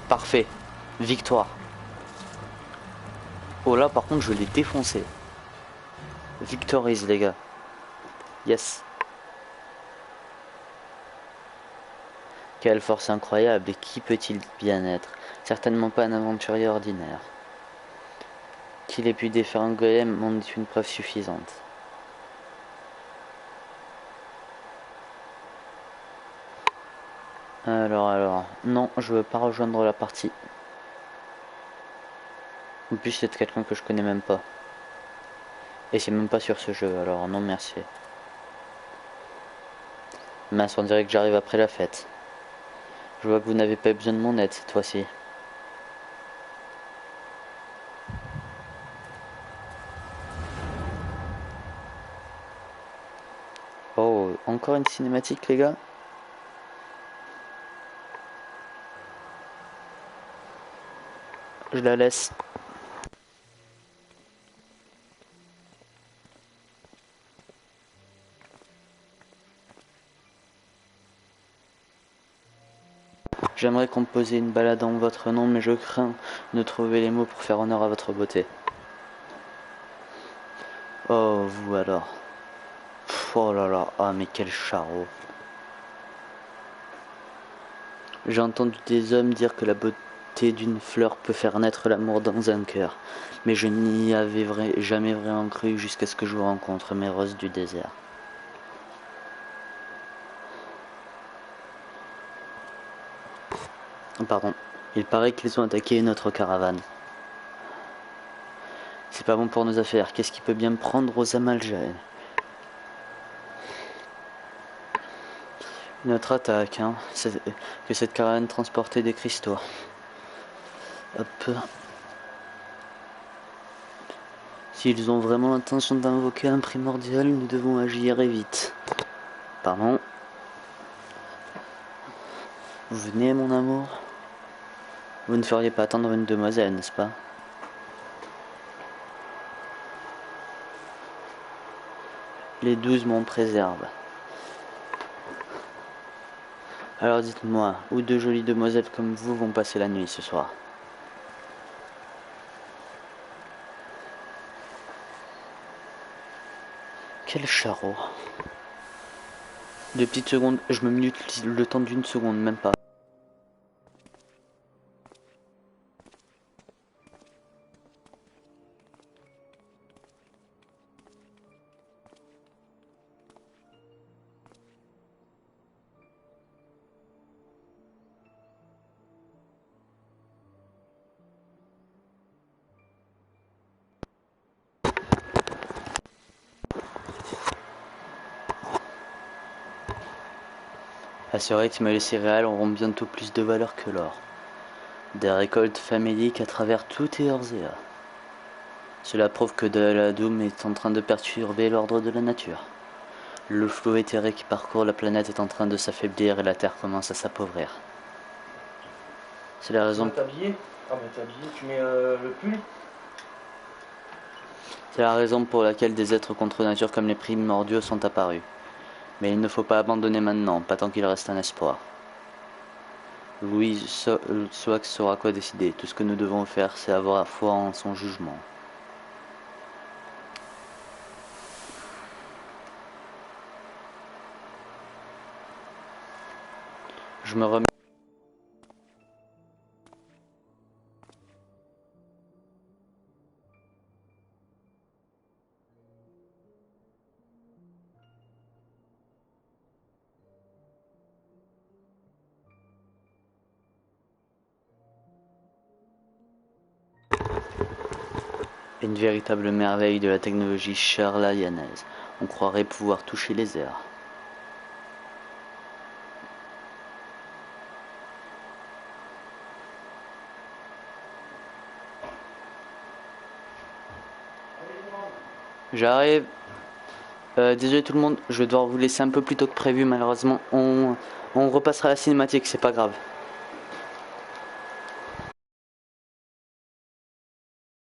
Parfait. Victoire. Oh là, par contre, je l'ai défoncé. Victories, les gars. Yes. Quelle force incroyable, et qui peut-il bien être? Certainement pas un aventurier ordinaire. Qu'il ait pu défaire un golem m'en est une preuve suffisante. Alors, non, je veux pas rejoindre la partie. En plus, c'est quelqu'un que je connais même pas. Et c'est même pas sur ce jeu, alors non merci. Mince, on dirait que j'arrive après la fête. Je vois que vous n'avez pas besoin de mon aide cette fois-ci. Oh, encore une cinématique les gars. Je la laisse. J'aimerais composer une ballade en votre nom, mais je crains de trouver les mots pour faire honneur à votre beauté. Oh, vous alors. Pff, oh là là, ah mais quel charreau. J'ai entendu des hommes dire que la beauté d'une fleur peut faire naître l'amour dans un cœur, mais je n'y avais jamais vraiment cru jusqu'à ce que je rencontre mes roses du désert. Pardon, il paraît qu'ils ont attaqué notre caravane. C'est pas bon pour nos affaires, qu'est-ce qui peut bien me prendre aux Amaljanes? Notre attaque, hein, c'est que cette caravane transportait des cristaux. Hop. S'ils ont vraiment l'intention d'invoquer un primordial, nous devons agir et vite. Pardon. Vous venez, mon amour? Vous ne feriez pas attendre une demoiselle, n'est-ce pas? Les 12 m'en préservent. Alors dites-moi, où de jolies demoiselles comme vous vont passer la nuit ce soir? Quel charreau. 2 petites secondes, je me minute le temps d'une seconde, même pas. À ce rythme, les céréales auront bientôt plus de valeur que l'or. Des récoltes faméliques à travers tout Eorzea. Cela prouve que la Doom est en train de perturber l'ordre de la nature. Le flot éthéré qui parcourt la planète est en train de s'affaiblir et la Terre commence à s'appauvrir. C'est la raison. T'es habillé? Ah bah t'es habillé, tu mets le pull? C'est la raison pour laquelle des êtres contre nature comme les primordiaux sont apparus. Mais il ne faut pas abandonner maintenant, pas tant qu'il reste un espoir. Louis Swax saura quoi décider. Tout ce que nous devons faire, c'est avoir foi en son jugement. Je me remets. Une véritable merveille de la technologie charlayanaise. On croirait pouvoir toucher les airs. J'arrive. Désolé tout le monde, je vais devoir vous laisser un peu plus tôt que prévu malheureusement. On repassera la cinématique, c'est pas grave.